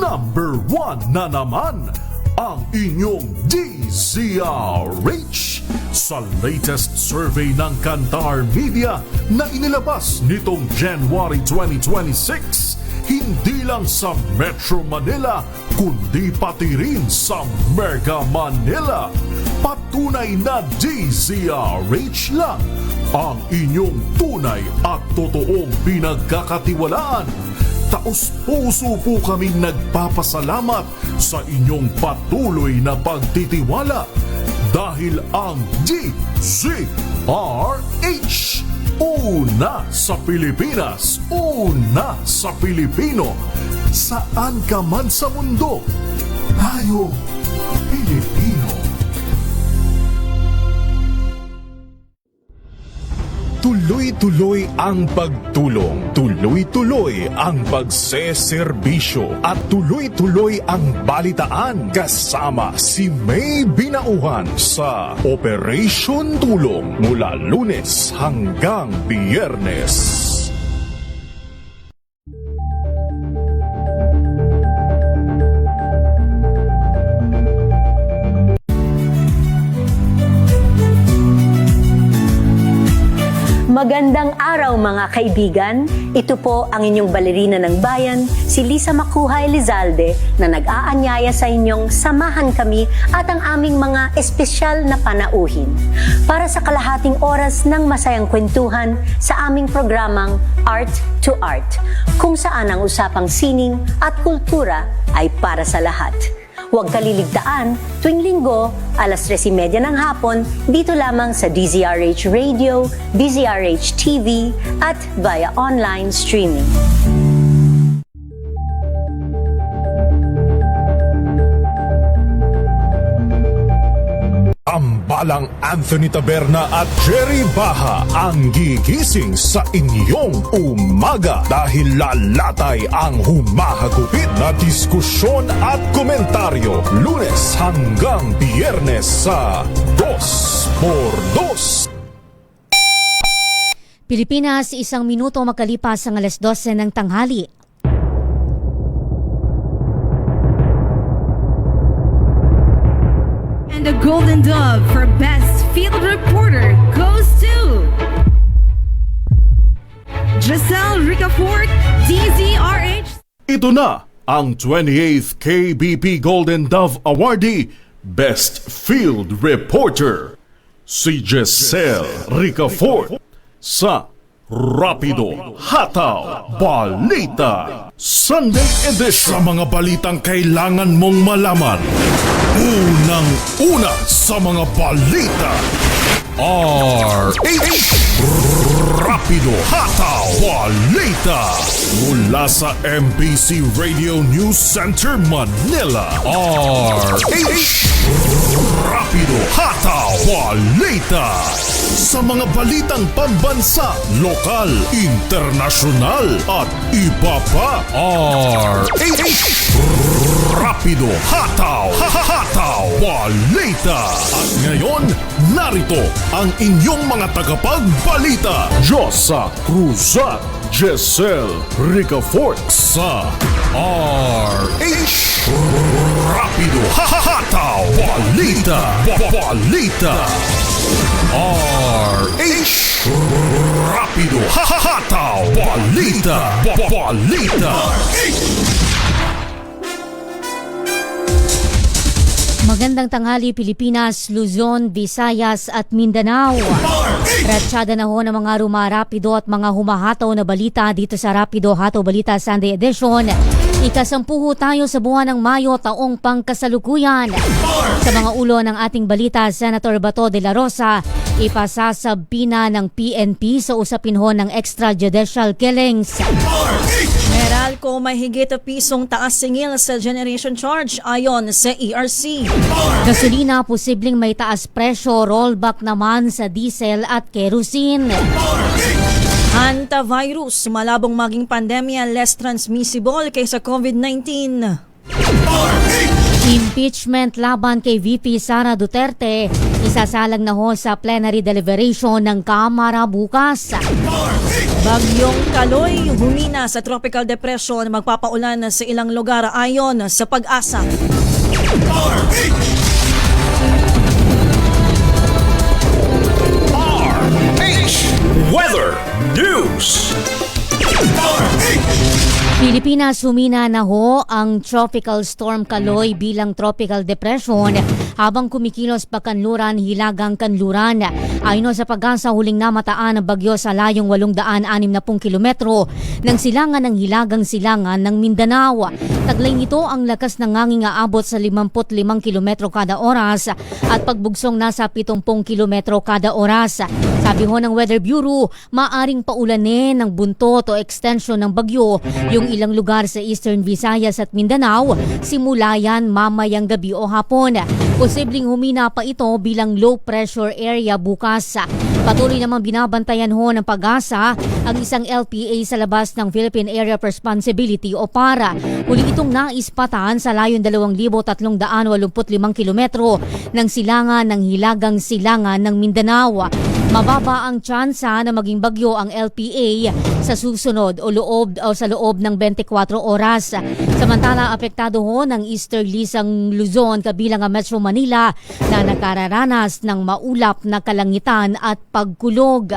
number 1 na naman ang inyong DZRH sa latest survey ng Kantar Media na inilabas nitong January 2026. Hindi lang sa Metro Manila, kundi pati rin sa Mega Manila. Patunay na DZRH lang ang inyong tunay at totoong pinagkakatiwalaan. Taos-puso po kaming nagpapasalamat sa inyong patuloy na pagtitiwala dahil ang DZRH una sa Pilipinas, una sa Pilipino. Saan ka man sa mundo, tayo Pilipino. Tuloy-tuloy ang pagtulong, tuloy-tuloy ang pagseserbisyo at tuloy-tuloy ang balitaan kasama si May Binauhan sa Operation Tulong mula Lunes hanggang Biyernes. Magandang araw mga kaibigan. Ito po ang inyong balerina ng bayan, si Lisa Makuhay Lizalde, na nag-aanyaya sa inyong samahan kami at ang aming mga espesyal na panauhin para sa kalahating oras ng masayang kwentuhan sa aming programang Art to Art, kung saan ang usapang sining at kultura ay para sa lahat. Huwag kaliligtaan, tuwing linggo, alas 3:30 ng hapon, dito lamang sa DZRH Radio, DZRH TV, at via online streaming. Ambalang Anthony Taberna at Jerry Baha ang gigising sa inyong umaga dahil lalatay ang humahagupit na diskusyon at komentaryo Lunes hanggang Biyernes sa 2x2. Pilipinas, 1 minuto makalipas ang alas 12 ng tanghali. And the Golden Dove for Best Field Reporter goes to Giselle Ricafort, DZRH. Ito na ang 28th KBP Golden Dove Awardee, Best Field Reporter, si Giselle Ricafort sa Rapido Hataw Balita Sunday Edition. Sa mga balitang kailangan mong malaman, unang-una sa mga balita, RH Rapido Hataw Balita mula sa MBC Radio News Center Manila. RH Rapido Hataw Balita sa mga balitang pambansa, lokal, internasyonal at iba pa. RH Rapido Hataw Balita. At ngayon, narito ang inyong mga tagapagbalita, Josa Cruz at Giselle Ricafort sa RH Rapido Hataw Balita. RH Rapido Hataw Balita. Magandang tanghali Pilipinas, Luzon, Visayas at Mindanao. Ratsyada na ho ng mga rumarapido at mga humahataw na balita dito sa Rapido Hataw Balita Sunday Edition. Ikasampuho tayo sa buwan ng Mayo taong pangkasalukuyan. Sa mga ulo ng ating balita, Senator Bato de la Rosa ipasasabina ng PNP sa usapin ho ng extrajudicial killings. Meralco may higit pisong taas singil sa generation charge ayon sa ERC. Gasolina posibleng may taas presyo, rollback naman sa diesel at kerosene. Hantavirus, malabong maging pandemya less transmissible kaysa COVID-19. Impeachment laban kay VP Sara Duterte, isasalang na ho sa plenary deliberation ng Kamara bukas. Bagyong Kaloy humina sa tropical depression, magpapaulan sa ilang lugar ayon sa Pag-asa. Weather News. Pilipinas, humina na ho ang Tropical Storm Kaloy bilang tropical depression habang kumikilos pa kanluran hilagang kanluran. Ayon sa Pag-asa, huling namataan ang bagyo sa layong 860 kilometro ng silangan ng hilagang silangan ng Mindanao. Taglay nito ang lakas ng hangin aabot sa 55 kilometro kada oras at pagbugsong nasa 70 kilometro kada oras. Sabi ho ng Weather Bureau, maaring paulanin ng buntot o extension ng bagyo yung ilang lugar sa Eastern Visayas at Mindanao simula yan mamayang gabi o hapon. Posibleng humina pa ito bilang low pressure area bukas. Patuloy namang binabantayan ho ng Pag-asa ang isang LPA sa labas ng Philippine Area of Responsibility o PARA. Huli itong naispatan sa layon 2,385 kilometro ng silangan ng hilagang silangan ng Mindanao. Mababa ang tsansa na maging bagyo ang LPA sa susunod sa loob ng 24 oras. Samantala, apektado ho ng easterlies ang Luzon kabilang ang Metro Manila na nakararanas ng maulap na kalangitan at pagkulog.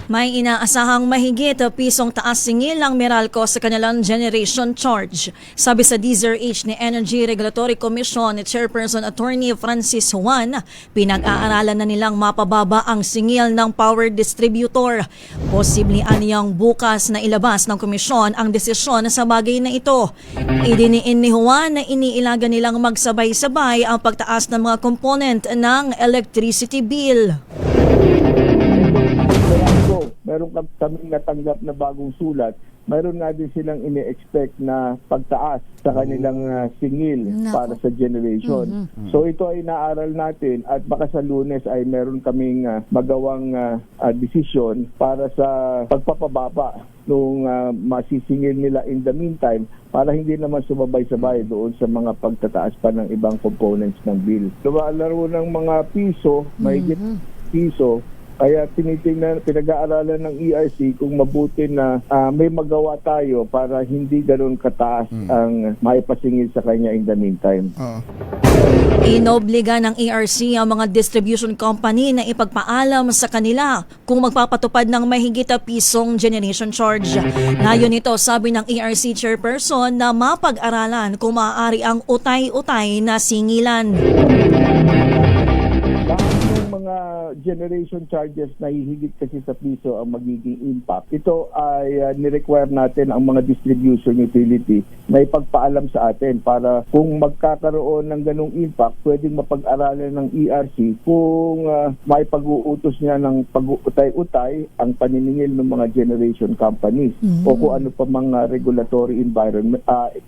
May inaasahang mahigit pisong taas singil ang Meralco sa kanilang generation charge. Sabi sa DZRH ni Energy Regulatory Commission ni Chairperson Attorney Francis Juan, pinag-aaralan na nilang mapababa ang singil ng power distributor. Posible aniyang bukas na ilabas ng komisyon ang desisyon sa bagay na ito. Idiniin ni Juan na iniilaga nilang magsabay-sabay ang pagtaas ng mga component ng electricity bill. Meron kaming natanggap na bagong sulat. Mayroon nga din silang ini-expect na pagtaas sa kanilang singil para sa generation. So ito ay naaral natin at baka sa Lunes ay meron kaming magawang desisyon para sa pagpapababa nung masisingil nila in the meantime para hindi naman sumabay-sabay doon sa mga pagtataas pa ng ibang components ng bill. Lumalaro ng mga piso, mahigit piso. Kaya pinag-aaralan ng ERC kung mabuti na may magawa tayo para hindi ganoon kataas ang maipasingil sa kanya in the meantime. Inobliga ng ERC ang mga distribution company na ipagpaalam sa kanila kung magpapatupad ng mahigit pisong generation charge. Ngayon nito, sabi ng ERC chairperson na mapag-aralan kung maaari ang utay-utay na singilan. Mga generation charges na hihigit kasi sa piso ang magiging impact. Ito ay ni-require natin ang mga distribution utility na ipagpaalam sa atin para kung magkakaroon ng ganong impact, pwedeng mapag-aralan ng ERC kung may pag-uutos niya ng pag-utay-utay ang paniningil ng mga generation companies o kung ano pa mga regulatory environment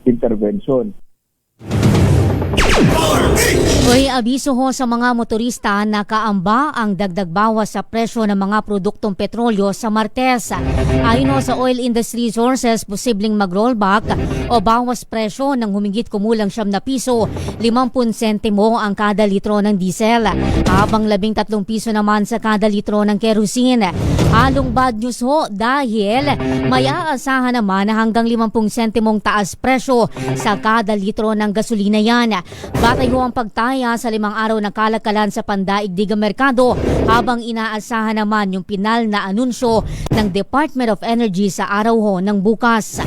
intervention. Hoy, abiso ho sa mga motorista na kaamba ang dagdag bawas sa presyo ng mga produktong petrolyo sa Martes. Ayon ho sa Oil Industry Sources, posibleng mag-rollback o bawas presyo ng humigit kumulang 9 piso, 50 sentimo ang kada litro ng diesel, habang 13 piso naman sa kada litro ng kerosene. Halong bad news ho dahil may aasahan naman na hanggang 50 sentimong taas presyo sa kada litro ng gasolina yan. Batay ho ang pagtaya sa 5 araw na kalakalan sa pandaigdigang merkado, habang inaasahan naman yung pinal na anunsyo ng Department of Energy sa araw ho ng bukas.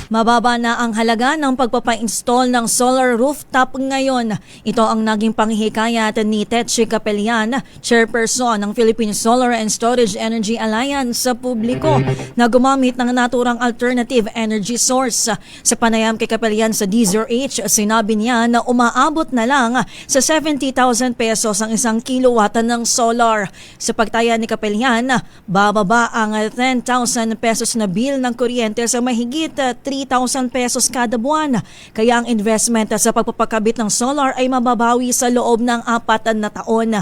Mababa na ang halaga ng pagpapa-install ng solar rooftop ngayon. Ito ang naging panghihikayat ni Tetche Capelian, chairperson ng Philippine Solar and Storage Energy Alliance, sa publiko na gumamit ng naturang alternative energy source. Sa panayam kay Capelian sa DZRH, sinabi niya na umaabot na lang sa 70,000 pesos ang 1 kilowatt ng solar. Sa pagtaya ni Capelian, bababa ang 10,000 pesos na bill ng kuryente sa mahigit 3,000 pesos kada buwan. Kaya ang investment sa pagpapakabit ng solar ay mababawi sa loob ng 4 na taon.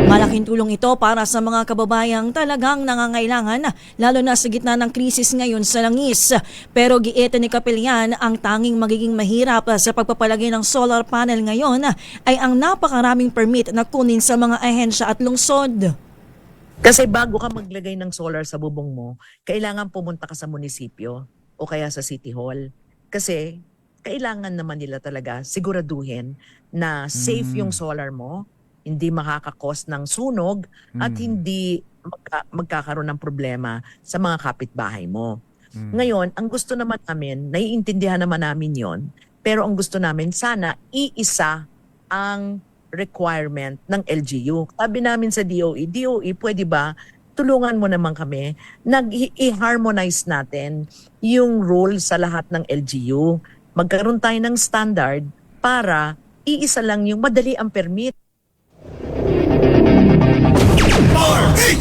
Malaking tulong ito para sa mga kababayang talagang nangangailangan, lalo na sa gitna ng krisis ngayon sa langis. Pero giit ni Capelian, ang tanging magiging mahirap sa pagpapalagay ng solar panel ngayon ay ang napakaraming permit na kunin sa mga ahensya at lungsod. Kasi bago ka maglagay ng solar sa bubong mo, kailangan pumunta ka sa munisipyo o kaya sa City Hall. Kasi kailangan naman nila talaga siguraduhin na safe yung solar mo, hindi makakakos ng sunog at hindi magkakaroon ng problema sa mga kapitbahay mo. Ngayon, ang gusto naman namin, naiintindihan naman namin yon, pero ang gusto namin sana iisa ang requirement ng LGU. Sabi namin sa DOE, pwede ba tulungan mo naman kami, i-harmonize natin yung rule sa lahat ng LGU. Magkaroon tayo ng standard para iisa lang yung madali ang permit.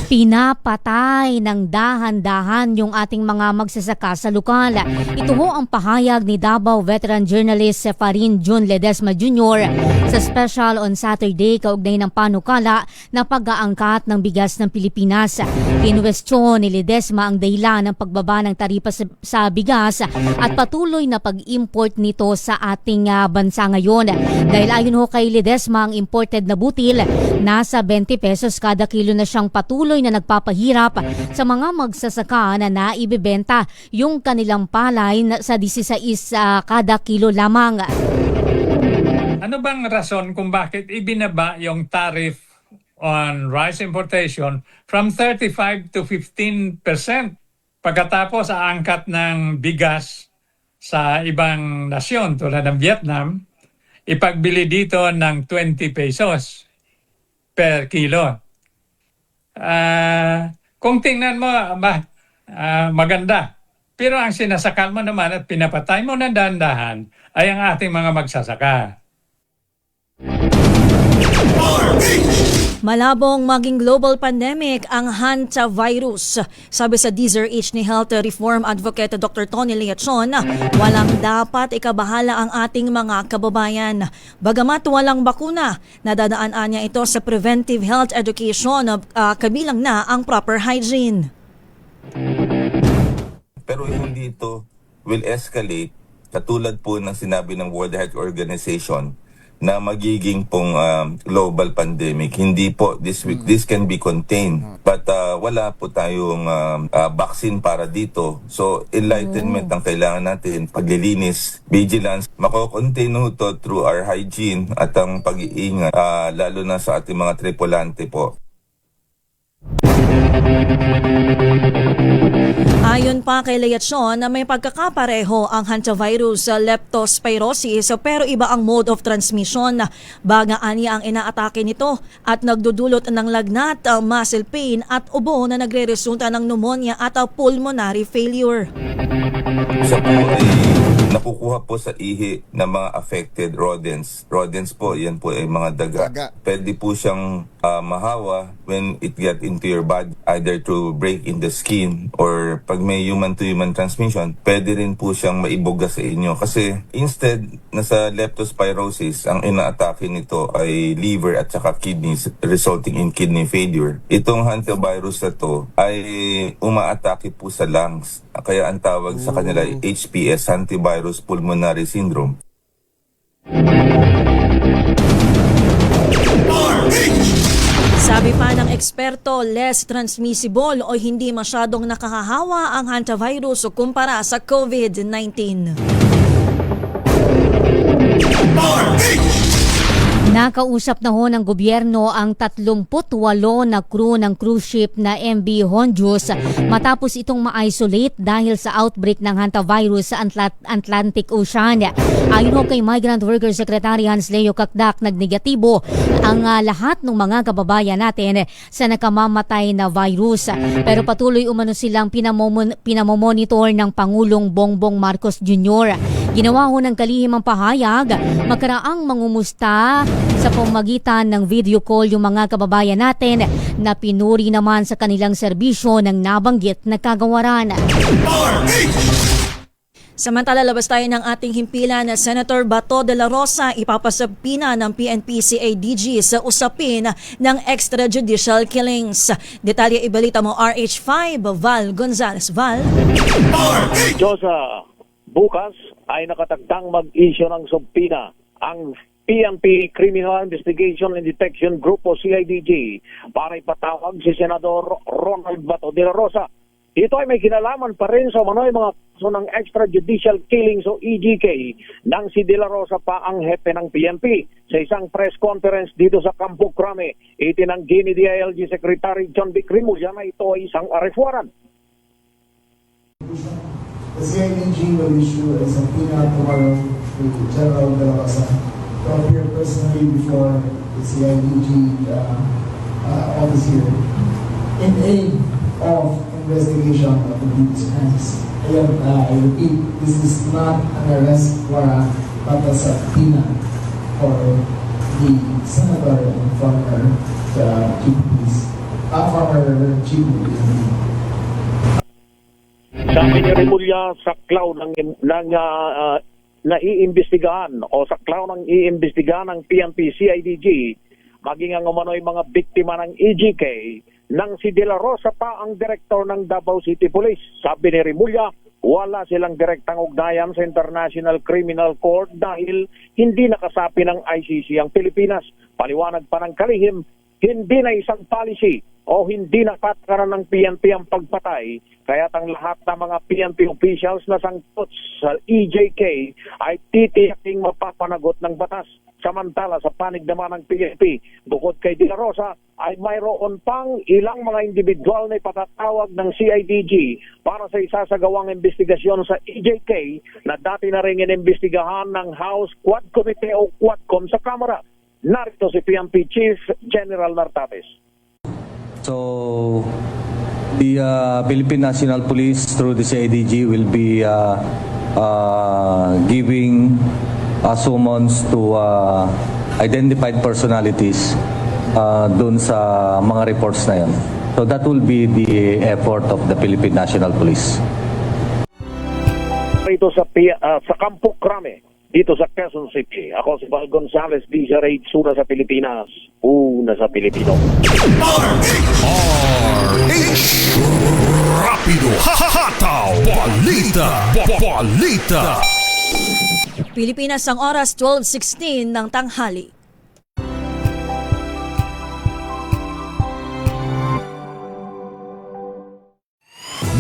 Pinapatay ng dahan-dahan yung ating mga magsasaka sa lokal. Ito ho ang pahayag ni Davao veteran journalist Sefarin Jun Ledesma Jr. sa special on Saturday kaugnay ng panukala na pag-aangkat ng bigas ng Pilipinas. Kinwestiyon ni Ledesma ang dahilan ng pagbaba ng taripa sa bigas at patuloy na pag-import nito sa ating bansa ngayon. Dahil ayon ho kay Ledesma, ang imported na butil nasa 20 pesos kada kilo na siyang patuloy na nagpapahirap sa mga magsasaka na naibebenta yung kanilang palay sa 16 kada kilo lamang. Ano bang rason kung bakit ibinaba yung tariff on rice importation from 35 to 15% pagkatapos aangkat ng bigas sa ibang nasyon tulad ng Vietnam, ipagbili dito ng 20 pesos per kilo? Kung tingnan mo, maganda. Pero ang sinasakal mo naman at pinapatay mo ng dahan-dahan ay ang ating mga magsasaka. Malabong maging global pandemic ang hantavirus. Sabi sa DZRH ni Health Reform Advocate Dr. Tony Leachon, walang dapat ikabahala ang ating mga kababayan. Bagamat walang bakuna, nadadaanan niya ito sa preventive health education, kabilang na ang proper hygiene. Pero hindi ito will escalate katulad po ng sinabi ng World Health Organization na magiging pong global pandemic. Hindi po this week. This can be contained. But wala po tayong vaccine para dito. So enlightenment ang kailangan natin. Paglilinis, vigilance. Mako-contain ito through our hygiene at ang pag-iingat. Lalo na sa ating mga tripulante po. Ayon pa kay Leachon na may pagkakapareho ang hantavirus sa leptospirosis pero iba ang mode of transmission. Bagaan niya ang inaatake nito at nagdudulot ng lagnat, muscle pain at ubo na nagre-resulta ng pneumonia at pulmonary failure. Isa po ay nakukuha po sa ihi ng mga affected rodents. Rodents po, yan po ay mga daga. Pwede po siyang mahawa when it get into your body, either to break in the skin or pag may human-to-human transmission, pwede rin po siyang maibuga sa inyo. Kasi instead, nasa leptospirosis, ang inaatake nito ay liver at saka kidneys, resulting in kidney failure. Itong hantavirus na to ay umaatake po sa lungs. Kaya ang tawag sa kanila ay HPS, Hantavirus Pulmonary Syndrome. Sabi pa ng eksperto, less transmissible o hindi masyadong nakakahawa ang hantavirus kumpara sa COVID-19. Nakausap na ho ng gobyerno ang 38 na crew ng cruise ship na MV Honjus matapos itong ma-isolate dahil sa outbreak ng hantavirus sa Atlantic Ocean. Ayon ho kay Migrant Workers Secretary Hans Leo Kakdak, nagnegatibo ang lahat ng mga kababayan natin sa nakamamatay na virus. Pero patuloy umano silang pinamomonitor ng Pangulong Bongbong Marcos Jr. Ginawa ho ng kalihim ang pahayag, makaraang mangumusta sa pamamagitan ng video call yung mga kababayan natin na pinuri naman sa kanilang serbisyo ng nabanggit na kagawaran. Samantala, labas tayo ng ating himpilan na Senator Bato de la Rosa ipapasabina ng PNP-CADG sa usapin ng extrajudicial killings. Detalye ibalita mo RH5, Val Gonzalez. Val? Diyosa, bukas ay nakataktang mag-issue ng sumpina ang PNP Criminal Investigation and Detection Group o CIDG para ipatawag si Senador Ronald Bato de la Rosa. Ito ay may kinalaman pa rin sa mga kaso ng extrajudicial killings o EJK nang si De La Rosa pa ang hepe ng PNP. Sa isang press conference dito sa Campo Crame, itinanggi ni DILG Secretary John B. Rimulya na ito ay isang arrest warrant. The CIDG will issue a subpoena tomorrow to General De La Rosa to appear personally before the CIDG office here in aid of investigation of the previous crimes. Again, I repeat, this is not an arrest warrant, but a subpoena for the senator and former chief of police. Sabi ni Rimulya, saklaw ng naiimbestigahan o saklaw ng iimbestigahan ng PNP CIDG maging ang umano'y mga biktima ng EJK nang si De La Rosa pa ang direktor ng Davao City Police. Sabi ni Rimulya, wala silang direktang ugnayan sa International Criminal Court dahil hindi nakasapi ng ICC ang Pilipinas. Paliwanag pa ng kalihim, hindi na isang policy o hindi na patakaran ng PNP ang pagpatay, kaya't ang lahat ng mga PNP officials na sangkot sa EJK ay titiyaking mapapanagot ng batas. Samantala sa panig naman ng PNP, bukod kay De La Rosa, ay mayroon pang ilang mga individual na ipatatawag ng CIDG para sa isasagawang investigasyon sa EJK na dati na rin inimbestigahan ng House Quad Committee o Quadcom sa Kamara. Narito si PNP Chief General Nartates. So, the Philippine National Police through the CIDG will be giving summons to identified personalities dun sa mga reports na yan. So that will be the effort of the Philippine National Police. Ito sa Campo Crame, dito sa Quezon City. Ako si Val Gonzales, DZRH, una sa Pilipinas, una sa Pilipino. RH Rapido Hataw Balita. Pilipinas ang oras 12:16 ng tanghali.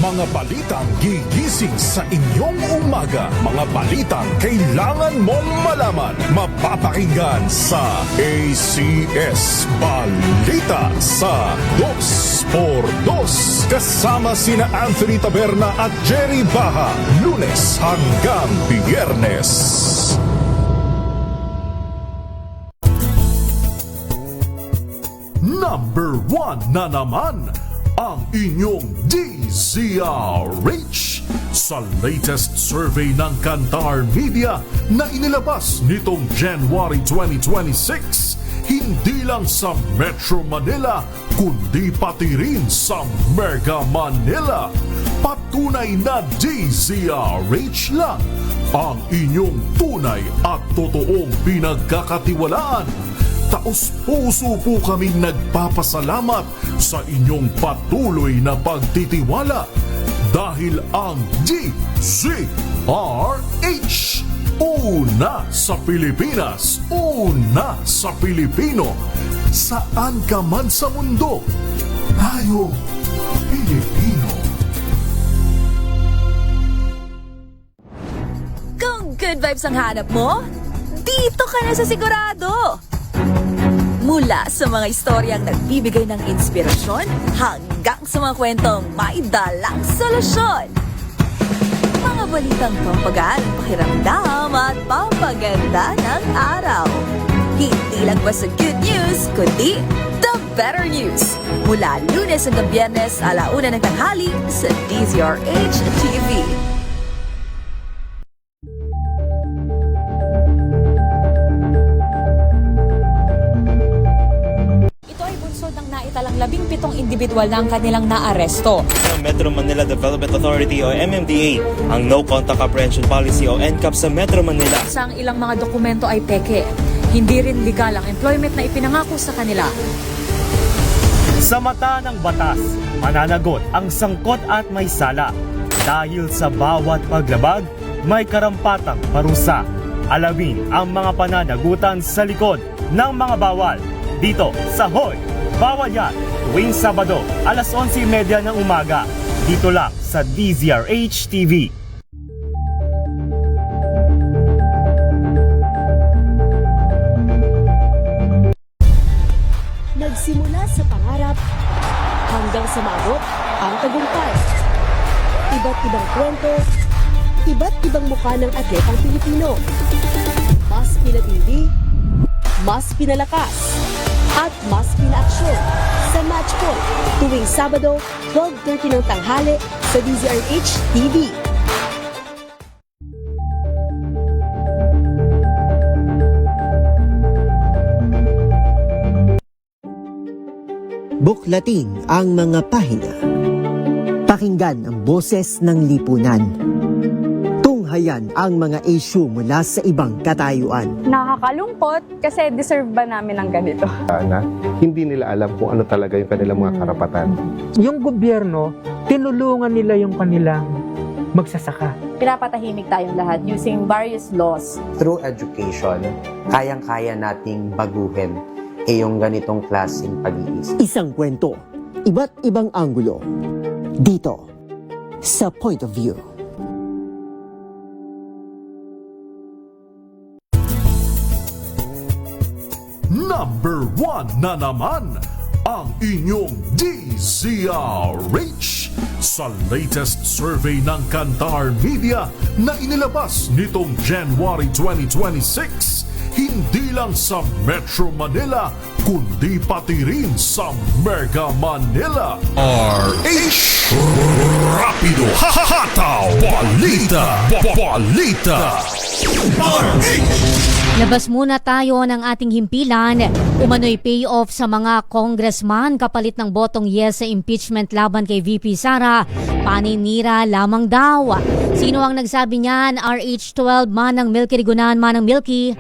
Mga balitang gigising sa inyong umaga. Mga balitang kailangan mong malaman. Mapapakinggan sa ACS Balita sa 2x2. Kasama sina Anthony Taberna at Jerry Baha. Lunes hanggang Biyernes. Number 1 na naman ang inyong DZRH sa latest survey ng Kantar Media na inilabas nitong January 2026. Hindi lang sa Metro Manila, kundi pati rin sa Mega Manila. Patunay na DZRH lang ang inyong tunay at totoong pinagkakatiwalaan. Taos-puso po kaming nagpapasalamat sa inyong patuloy na pagtitiwala dahil ang DZRH, una sa Pilipinas, una sa Pilipino. Saan ka man sa mundo, tayo Pilipino. Kung good vibes ang hanap mo, dito ka na sa Sigurado! Mula sa mga istoryang nagbibigay ng inspirasyon hanggang sa mga kwentong may dalang solusyon. Mga balitang pampagaan, pakiramdam at pampaganda ng araw. Hindi lang ba sa good news, kundi the better news. Mula Lunes hanggang Biyernes, 1:00 ng tanghali sa DZRH TV. Talang 17 individual na ang kanilang naaresto. Metro Manila Development Authority o MMDA ang No Contact Apprehension Policy o NCAP sa Metro Manila. Sa ang ilang mga dokumento ay peke. Hindi rin legal ang employment na ipinangako sa kanila. Sa mata ng batas, mananagot ang sangkot at may sala. Dahil sa bawat paglabag, may karampatang parusa. Alamin ang mga pananagutan sa likod ng mga bawal dito sa Hoy Bawal Yan tuwing Sabado alas 11:30 ng umaga dito lang sa DZRH TV. Nagsimula sa pangarap hanggang sa maabot ang tagumpay. Iba't ibang kwento, iba't ibang mukha ng atletang Pilipino. Mas pinatindi, mas pinalakas, at mas pinaaksyon sa Match Point tuwing Sabado, 12:30 ng tanghali sa DZRH TV. Buklatin ang mga pahina. Pakinggan ang boses ng lipunan. Tunghayan ang mga issue mula sa ibang katayuan. Nakakalungkot kasi deserve ba namin ng ganito? Na hindi nila alam kung ano talaga yung kanilang mga karapatan. Yung gobyerno, tinulungan nila yung kanilang magsasaka. Pinapatahimik tayong lahat using various laws. Through education, kayang-kaya nating baguhin yung ganitong klaseng pag-iisip. Isang kwento, iba't ibang anggulo. Dito, sa Point of View. Number 1 na naman ang inyong DZRH sa latest survey ng Kantar Media na inilabas nitong January 2026. Hindi lang sa Metro Manila, kundi pati rin sa Mega Manila. RH Rapido Hataw Balita Balita Labas muna tayo ng ating himpilan. Umano'y payoff sa mga congressman kapalit ng botong yes sa impeachment laban kay VP Sara. Paninira lamang daw. Sino ang nagsabi niyan? RH12 Manang Milky Rigunan. Manang Milky.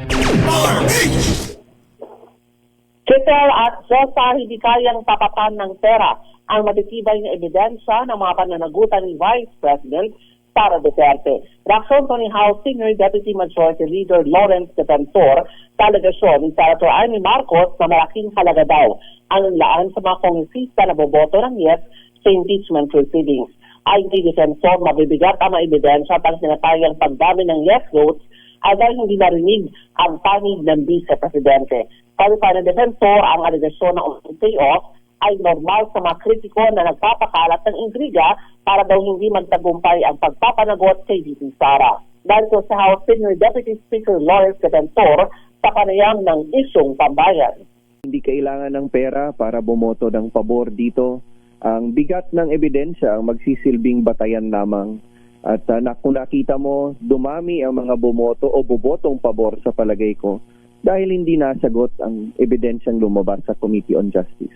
Chetel at Josa, hindi kayang tapatan ng pera ang matitibay na ebidensya ng mga pananagutan ni Vice President Sara Duterte. Reaksyon to ni House Senior Deputy Majority Leader Lawrence Defensor sa alegasyon ni Senator Amy Marcos na malaking halaga daw ang laan sa mga kongresista na boboto ng yes sa impeachment proceedings. Ayon kay Defensor, mabibigat ang mga ebidensya at ang sinatayang pagdami ng yes votes ay dahil hindi narinig ang panig ng Vice Presidente. Sabi pa ng Defensor, ang alegasyon ng payoff ay normal sa mga kritiko na nagpapakalat ng intriga para daw hindi magtagumpay ang pagpapanagot kay VP Sara. Dahil sa House Senior Deputy Speaker Lawrence Defensor sa panayam ng isyong pambayan. Hindi kailangan ng pera para bumoto ng pabor dito. Ang bigat ng ebidensya ang magsisilbing batayan lamang. At kung nakita mo, dumami ang mga bumoto o bobotong pabor sa palagay ko dahil hindi nasagot ang ebidensyang lumabas sa Committee on Justice.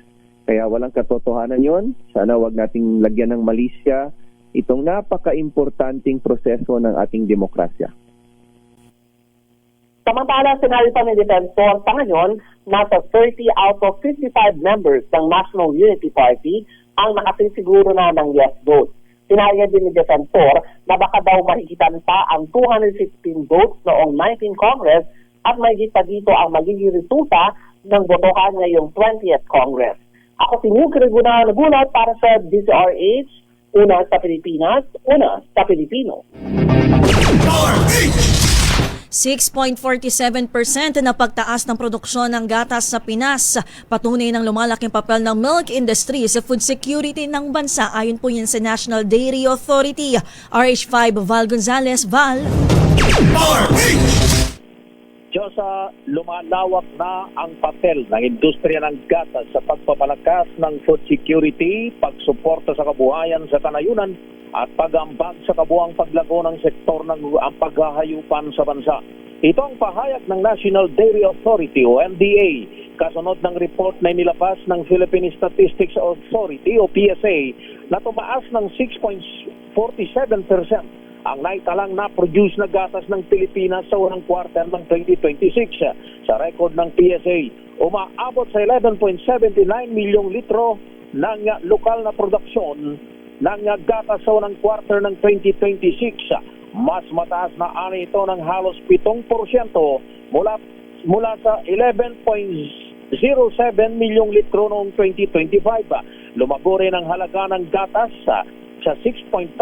Kaya walang katotohanan yon. Sana wag nating lagyan ng malisya itong napaka-importanting proseso ng ating demokrasya. Samantala, sinabi pa ni Defensor sa ngayon, nasa 30 out of 55 members ng National Unity Party ang nakasisiguro na ng yes vote. Sinaya din ni Defensor na baka daw mahigitan pa ang 216 votes noong 19 Congress at mahigit pa dito ang magiging resulta ng botohan ngayong 20th Congress. Ako si Milky Rigunan, nagulat para sa DZRH, una sa Pilipinas, una sa Pilipino. 6.47% na pagtaas ng produksyon ng gatas sa Pinas. Patunay ng lumalaking papel ng milk industry sa food security ng bansa. Ayon po yan sa National Dairy Authority. RH5 Val Gonzalez. Val. Diyosa, lumalawak na ang papel ng industriya ng gatas sa pagpapalakas ng food security, pagsuporta sa kabuhayan sa kanayunan, at pag-ambag sa kabuang paglago ng sektor ng paghahayupan sa bansa. Ito ang pahayag ng National Dairy Authority o NDA kasunod ng report na inilabas ng Philippine Statistics Authority o PSA na tumaas ng 6.47% ang naitalang na-produce na gatas ng Pilipinas sa unang quarter ng 2026. Sa record ng PSA, umaabot sa 11.79 milyong litro ng lokal na produksyon ng gatas sa unang quarter ng 2026. Mas mataas na ani ito ng halos 7% mula sa 11.07 milyong litro noong 2025. Lumago rin ang halaga ng gatas sa 6.5%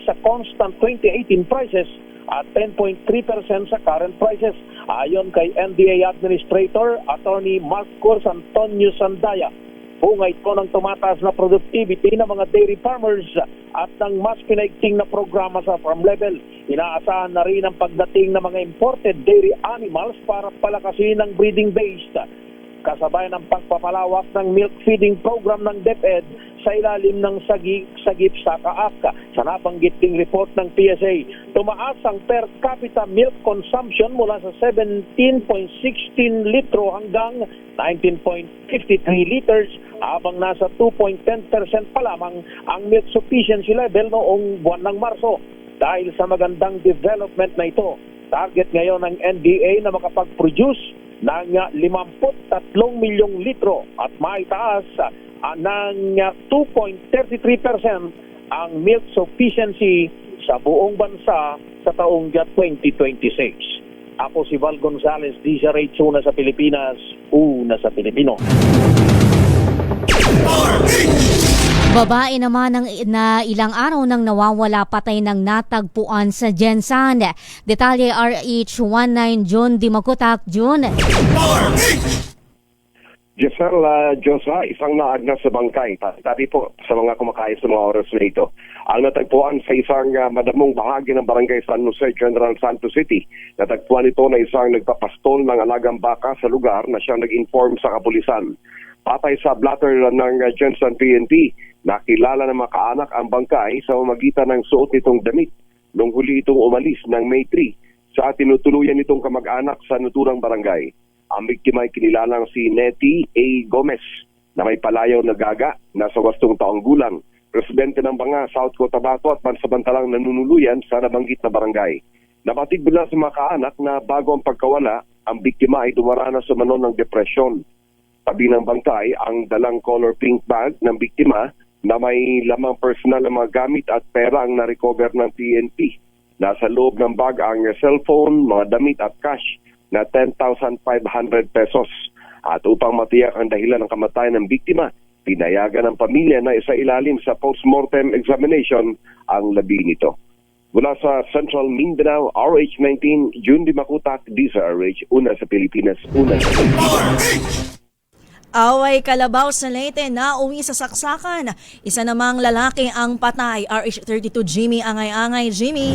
sa constant 2018 prices at 10.3% sa current prices. Ayon kay NDA Administrator Attorney Marcos Antonio Sandaya, bunga ito ng tumataas na productivity ng mga dairy farmers at ng mas pinaigting na programa sa farm level. Inaasahan na rin ang pagdating ng mga imported dairy animals para palakasin ang breeding base. Kasabay ng pagpapalawak ng milk feeding program ng DepEd sa ilalim ng sagip sa kaaka. Sa nabanggit ding report ng PSA, tumaas ang per capita milk consumption mula sa 17.16 litro hanggang 19.53 liters, habang nasa 2.10% pa lamang ang milk sufficiency level noong buwan ng Marso. Dahil sa magandang development na ito, target ngayon ng NDA na makapag-produce ng 53 milyong litro at maitaas ng 2.33% ang milk sufficiency sa buong bansa sa taong 2026. Ako si Val Gonzales, DZRH, una sa Pilipinas, una sa Pilipino. Babae naman na ilang araw nang nawawala patay ng natagpuan sa Jensan. Detalye RH19 June Dimakutak. June. Giselle Josa, isang naagnas sa bangkay. Tabi po sa mga kumakain sa mga oras na ito. Ang natagpuan sa isang madamong bahagi ng barangay San Jose, General Santos City. Natagpuan ito na isang nagpapastol ng alagang baka sa lugar na siyang nag-inform sa kapulisan. Patay sa blatter ng Jensan PNP, nakilala ng mga kaanak ang bangkay sa pamamagitan ng suot nitong damit nung huli itong umalis ng May 3 sa tinutuluyan nitong kamag-anak sa naturang barangay. Ang biktima ay kinilalang si Nettie A. Gomez na may palayaw na gaga, nasa 8 taong gulang, residente ng Banga, South Cotabato at pansamantalang nanunuluyan sa nabanggit na barangay. Nabatig bila sa mga kaanak na bago ang pagkawala, ang biktima ay dumaranas sa manon ng depresyon. Tabi ng bangkay ang dalang color pink bag ng biktima na may lamang personal na mga gamit at pera ang na-recover ng PNP. Nasa loob ng bag ang cellphone, mga damit at cash na 10,500 pesos. At upang matiyak ang dahilan ng kamatayan ng biktima, pinayagan ng pamilya na isailalim sa post-mortem examination ang labi nito. Mula sa Central Mindanao, RH19, June Dimakutak, DZRH, una sa Pilipinas, una sa Pilipinas. Away kalabaw sa Leyte na uwi sa saksakan. Isa namang lalaki ang patay. RH32 Jimmy Angay-Angay. Jimmy.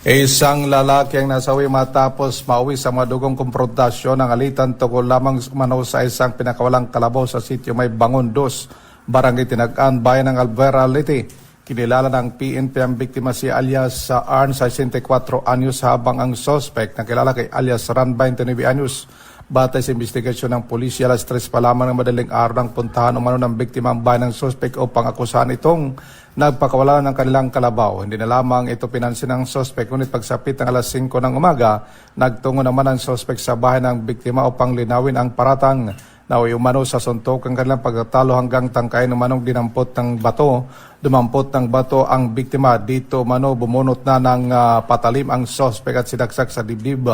Isang lalaki ang nasawi matapos mauwi sa madugong komprontasyon ng alitan tungkol lamang manaw sa isang pinakawalang kalabaw sa sitio May Bangon 2, Barangay Tinagaan, Bayan ng Albuera, Leyte. Kinilala ng PNP ang biktima si alias Arn, 64 anyos, habang ang suspect na kilala kay alias Ran, 29 anyos. Batay sa investigasyon ng pulisya, alas 3 pa lamang ng madaling araw ng puntahan umano ng biktima ang bahay ng suspect upang akusahan itong nagpakawala ng kanilang kalabaw. Hindi na lamang ito pinansin ng suspect, ngunit pagsapit ng alas 5 ng umaga, nagtungo naman ang suspect sa bahay ng biktima upang linawin ang paratang. Naway umano sa suntok ang kanilang pagtatalo hanggang tangkayin umanong dinampot ng bato. Dumampot ng bato ang biktima. Dito umano bumunot na ng patalim ang suspect at sinaksak sa dibdib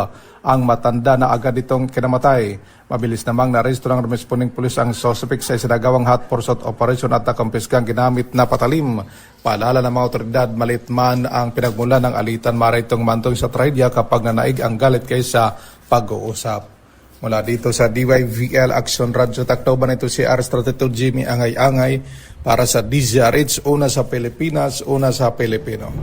ang matanda na agad itong kinamatay. Mabilis namang narehistro ng responding pulis ang suspect sa isinagawang hot pursuit operation at nakumpiskang ginamit na patalim. Paalala ng mga otoridad, malit man ang pinagmula ng alitan, maray itong mantong sa trahedya kapag nanaig ang galit kaysa pag-uusap. Mula dito sa DYVL Action Radio Tacloban, ito si RH32 Jimmy Angay-Angay para sa DZRH, una sa Pilipinas, una sa Pilipino.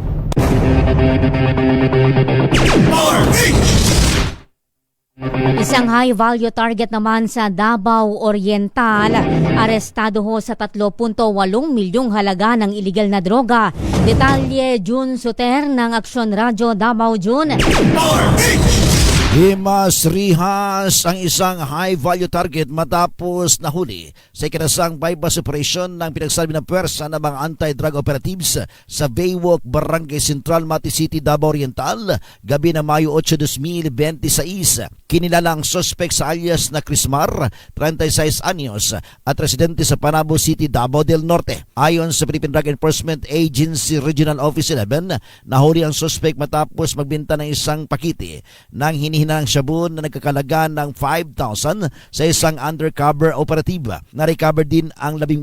Isang high-value target naman sa Davao Oriental. Arestado ho sa 3.8 milyong halaga ng iligal na droga. Detalye June Suter ng Action Radio Davao. June. Himas-rihas ang isang high-value target matapos nahuli sa ikinasang bypass operation ng pinagsabi ng pwersa ng mga anti-drug operatives sa Baywalk, Barangay Central, Mati City, Davao Oriental, gabi ng Mayo 8, 2026. Kinilala ang suspect sa alias na Crismar, 36 anyos, at residente sa Panabo City, Davao del Norte. Ayon sa Philippine Drug Enforcement Agency Regional Office 11, nahuli ang suspect matapos magbenta ng isang pakete ng hinihinang shabu na nagkakalaga ng 5,000 sa isang undercover operative. Na-recover din ang 18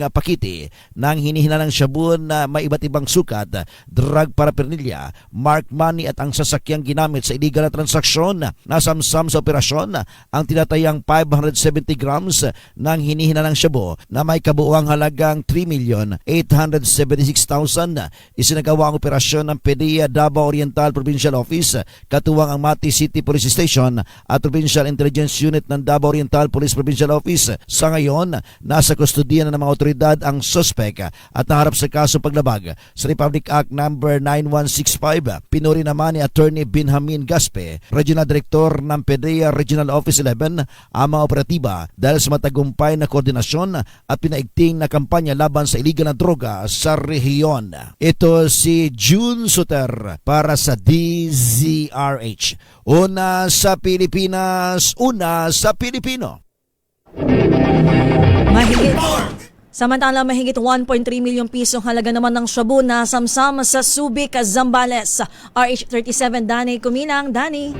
pakete ng hinihinang shabu na may iba't ibang sukat, drug paraphernalia, marked money at ang sasakyang ginamit sa illegal na transaksyon. Nasamsam sa operasyon ang tinatayang 570 grams ng hinihinang shabu na may kabuuang halagang 3,876,000. Isinagawa ang operasyon ng PDEA Davao Oriental Provincial Office, katuwang ang Mati City Police Station at Provincial Intelligence Unit ng Davao Oriental Police Provincial Office. Sa ngayon, nasa kustodiya na ng mga otoridad ang suspect at naharap sa kaso paglabag sa Republic Act No. 9165. Pinuri naman ni Attorney Benjamin Gaspe, Regional Director ng PDEA Regional Office 11, ang mga operatiba dahil sa matagumpay na koordinasyon at pinaigting na kampanya laban sa iligal na droga sa rehiyon. Ito si June Suter para sa DZRH. Una sa Pilipinas, una sa Pilipino. Samantala, mahigit 1.3 milyong pisong halaga naman ng shabu na samsam sa Subic, Zambales. RH37, Danny Kuminang. Danny.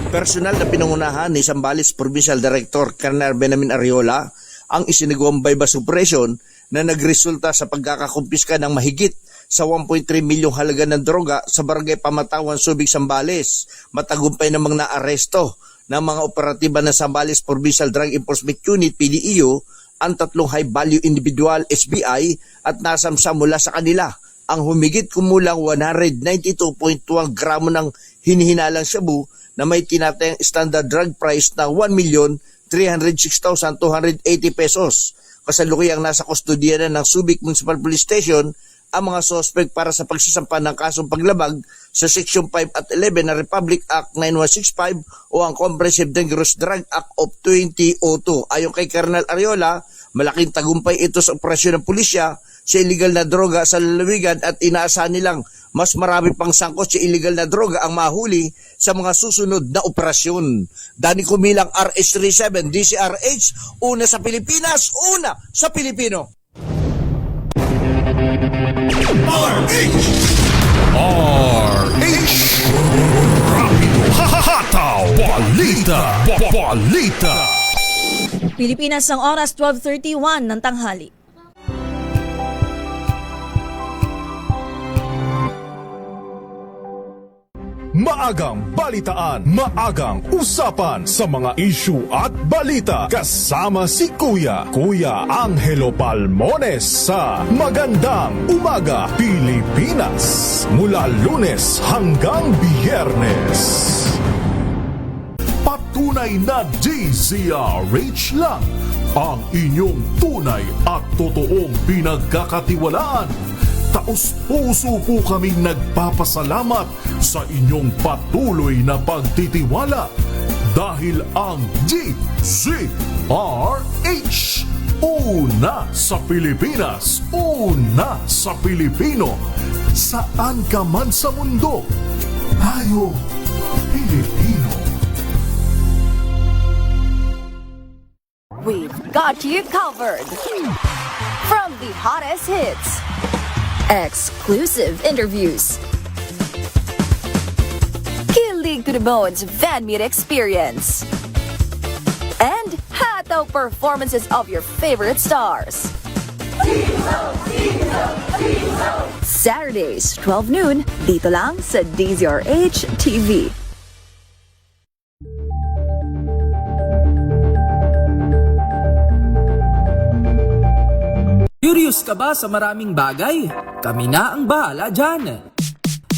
Personal na pinangunahan ni Zambales Provincial Director Colonel Benjamin Ariola ang isinagawang bypass operation na nagresulta sa pagkakakumpiska ng mahigit sa 1.3 milyong halaga ng droga sa Barangay Pamatawan, Subic, Zambales. Matagumpay namang naaresto ng mga operatiba ng Zambales Provincial Drug Enforcement Unit, PDEO, ang 3 high-value individual, SBI, at nasamsam mula sa kanila ang humigit kumulang 192.2 gramo ng hinihinalang shabu na may tinatayang standard drug price na 1,306,280 pesos. Kasalukuyang nasa kustodiya na ng Subic Municipal Police Station ang mga suspect para sa pagsasampa ng kasong paglabag sa Section 5 at 11 ng Republic Act 9165 o ang Comprehensive Dangerous Drug Act of 2002. Ayon kay Colonel Ariola, malaking tagumpay ito sa operasyon ng pulisya sa illegal na droga sa lalawigan at inaasahan nilang mas marami pang sangkot sa illegal na droga ang mahuli sa mga susunod na operasyon. Danny Kumilang, RH37, DZRH, una sa Pilipinas, una sa Pilipino. RH Rapido Hataw Balita Balita. Pilipinas ang oras 12:31 ng tanghali. Maagang balitaan, maagang usapan sa mga issue at balita. Kasama si Kuya Angelo Palmones sa Magandang Umaga Pilipinas. Mula Lunes hanggang Biyernes. Patunay na DZRH lang ang inyong tunay at totoong pinagkakatiwalaan. Taos-puso po kaming nagpapasalamat sa inyong patuloy na pagtitiwala dahil ang DZRH, una sa Pilipinas, una sa Pilipino, saan ka man sa mundo, tayo Pilipino. We've got you covered. From the hottest hits, exclusive interviews, kilig to the bones fan meet experience, and hataw performances of your favorite stars. Saturdays, 12 noon, dito lang sa DZRH TV. Curious ka ba sa maraming bagay? Kami na ang bahala dyan.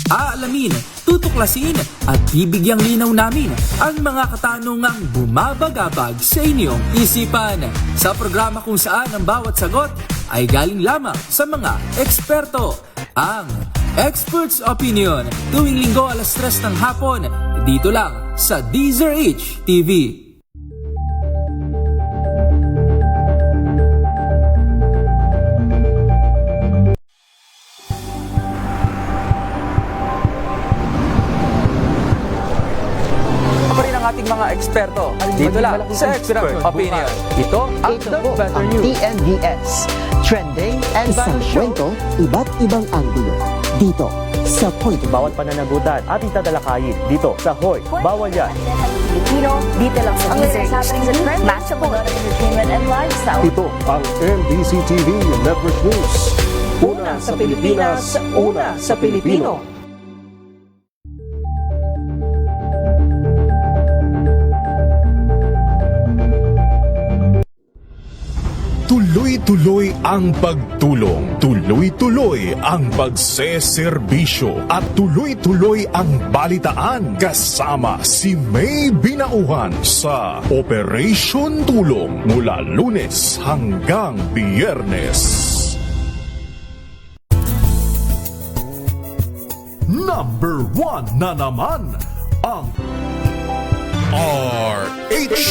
Aalamin, tutuklasin at bibigyang linaw namin ang mga katanungang bumabagabag sa inyong isipan. Sa programa kung saan ang bawat sagot ay galing lamang sa mga eksperto. Ang Experts Opinion, tuwing linggo alas 3 ng hapon, dito lang sa DZRH TV. Ating mga eksperto. Dito lang sa Expert Opinion. Ito ang The Better News. TNVS. Trending and Isang Battle Show. kwento, iba't ibang anggulo. Dito sa Point. Bawat pananagutan ating tatalakayin dito sa Hoy, Bawal Yan. Pilipino, dito lang sa DZRH TV, match up of entertainment and lifestyle. Ito ang MBC TV Network News. Una sa Pilipinas, una sa Pilipino. Tuloy-tuloy ang pagtulong, tuloy-tuloy ang pagseserbisyo at tuloy-tuloy ang balitaan kasama si May Binauhan sa Operation Tulong mula Lunes hanggang Biyernes. Number 1 na naman ang RH.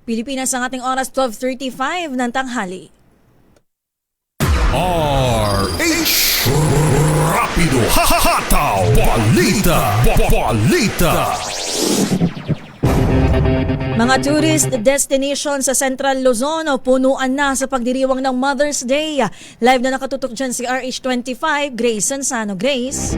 Pilipinas ang ating oras 12:35 ng tanghali. RH Rapido Hataw Balita. Mga tourist destination sa Central Luzon punuan na sa pagdiriwang ng Mother's Day. Live na nakatutok dyan si RH25, Grace Sansano. Grace?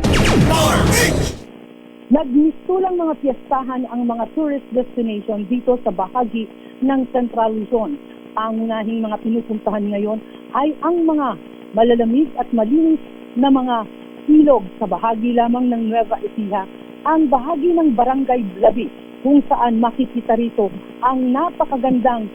Nagmistulang mga piyestahan ang mga tourist destination dito sa bahagi ng Central Luzon. Ang unahing mga pinupuntahan ngayon ay ang mga malalamig at malinis na mga ilog sa bahagi lamang ng Nueva Ecija, ang bahagi ng Barangay Blabi, kung saan makikita rito ang napakagandang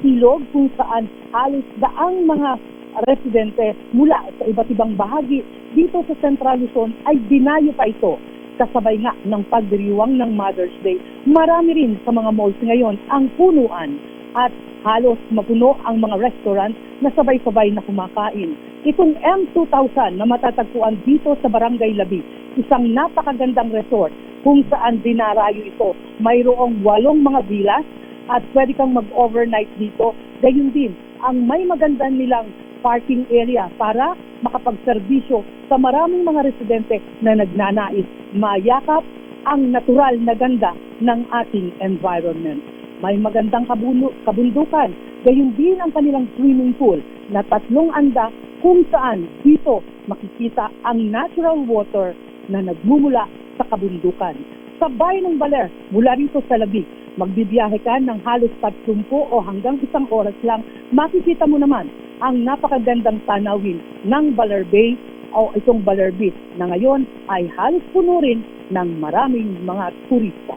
ilog kung saan halos daang mga residente mula sa iba't ibang bahagi dito sa Central Luzon ay dinayo pa ito. Kasabay nga ng pagdiriwang ng Mother's Day, marami rin sa mga malls ngayon ang punuan at halos mapuno ang mga restaurant na sabay-sabay na kumakain. Itong M2000 na matatagpuan dito sa Barangay Labi, isang napakagandang resort kung saan dinarayo ito. Mayroong 8 mga villas at pwede kang mag-overnight dito. Gayun din, ang may maganda nilang parking area para makapagserbisyo sa maraming mga residente na nagnanais mayakap ang natural na ganda ng ating environment. May magandang kabundukan, gayon din ang kanilang swimming pool na 3 anda kung saan dito makikita ang natural water na nagmumula sa kabundukan. Sa bayan ng Baler, mula rito sa Labig, magbibiyahe ka ng halos 30 o hanggang 1 oras lang, makikita mo naman ang napakagandang tanawin ng Baler Bay o itong Baler Beach na ngayon ay halos puno rin ng maraming mga turista.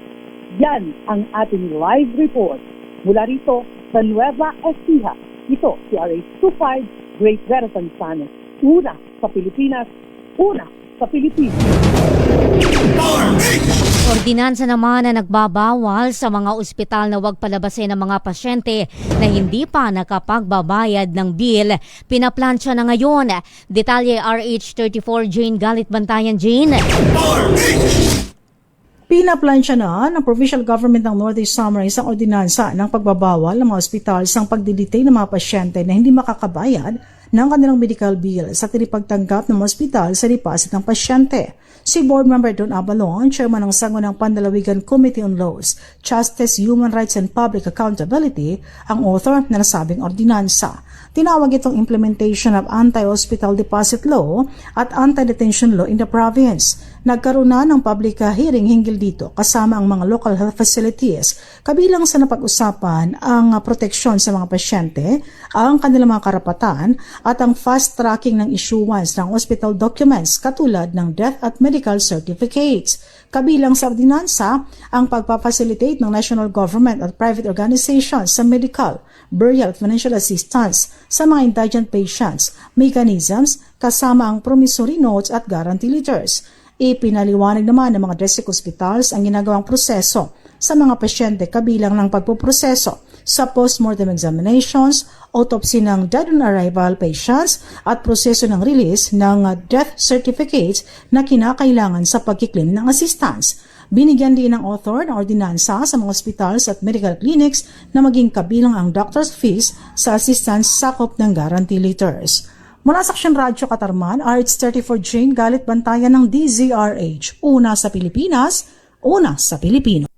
Yan ang ating live report mula rito sa Nueva Ecija. Ito si RH25, Great Vera Sansano. Una sa Pilipinas, una sa Pilipinas. Ordinansa naman na nagbabawal sa mga ospital na huwag palabasin ng mga pasyente na hindi pa nakapagbabayad ng bill. Pinaplansya na ngayon. Detalye RH34 Jane Galit Bantayan. Jane. Pinaplansya na ng Provincial Government ng Northeast Samar isang ordinansa ng pagbabawal ng mga ospital sa pagdidetain ng mga pasyente na hindi makakabayad ng kanilang medical bill sa tinipagtanggap ng ospital sa deposit ng pasyente. Si Board Member Don Abalon, Chairman ng Sangguniang Panlalawigan Committee on Laws, Justice, Human Rights and Public Accountability, ang author na nasabing ordinansa. Tinawag itong implementation of anti-hospital deposit law at anti-detention law in the province. Nagkaroon na ng public hearing hinggil dito kasama ang mga local health facilities. Kabilang sa napag-usapan ang proteksyon sa mga pasyente, ang kanilang mga karapatan at ang fast tracking ng issuance ng hospital documents katulad ng death at medical certificates. Kabilang sa ordinansa ang pagpapacilitate ng national government at private organizations sa medical, burial at financial assistance sa mga indigent patients, mechanisms kasama ang promissory notes at guarantee letters. Ipinaliwanag naman ng mga district hospitals ang ginagawang proseso sa mga pasyente kabilang ng pagpuproseso sa postmortem examinations, autopsy ng dead on arrival patients at proseso ng release ng death certificates na kinakailangan sa pagkiklaim ng assistance. Binigyan din ng author ng ordinansa sa mga hospitals at medical clinics na maging kabilang ang doctor's fees sa assistance sakop ng guarantee letters. Mula sa Aksyon Radyo Katarman, RH34 Jane Galit Bantayan ng DZRH. Una sa Pilipinas, una sa Pilipino.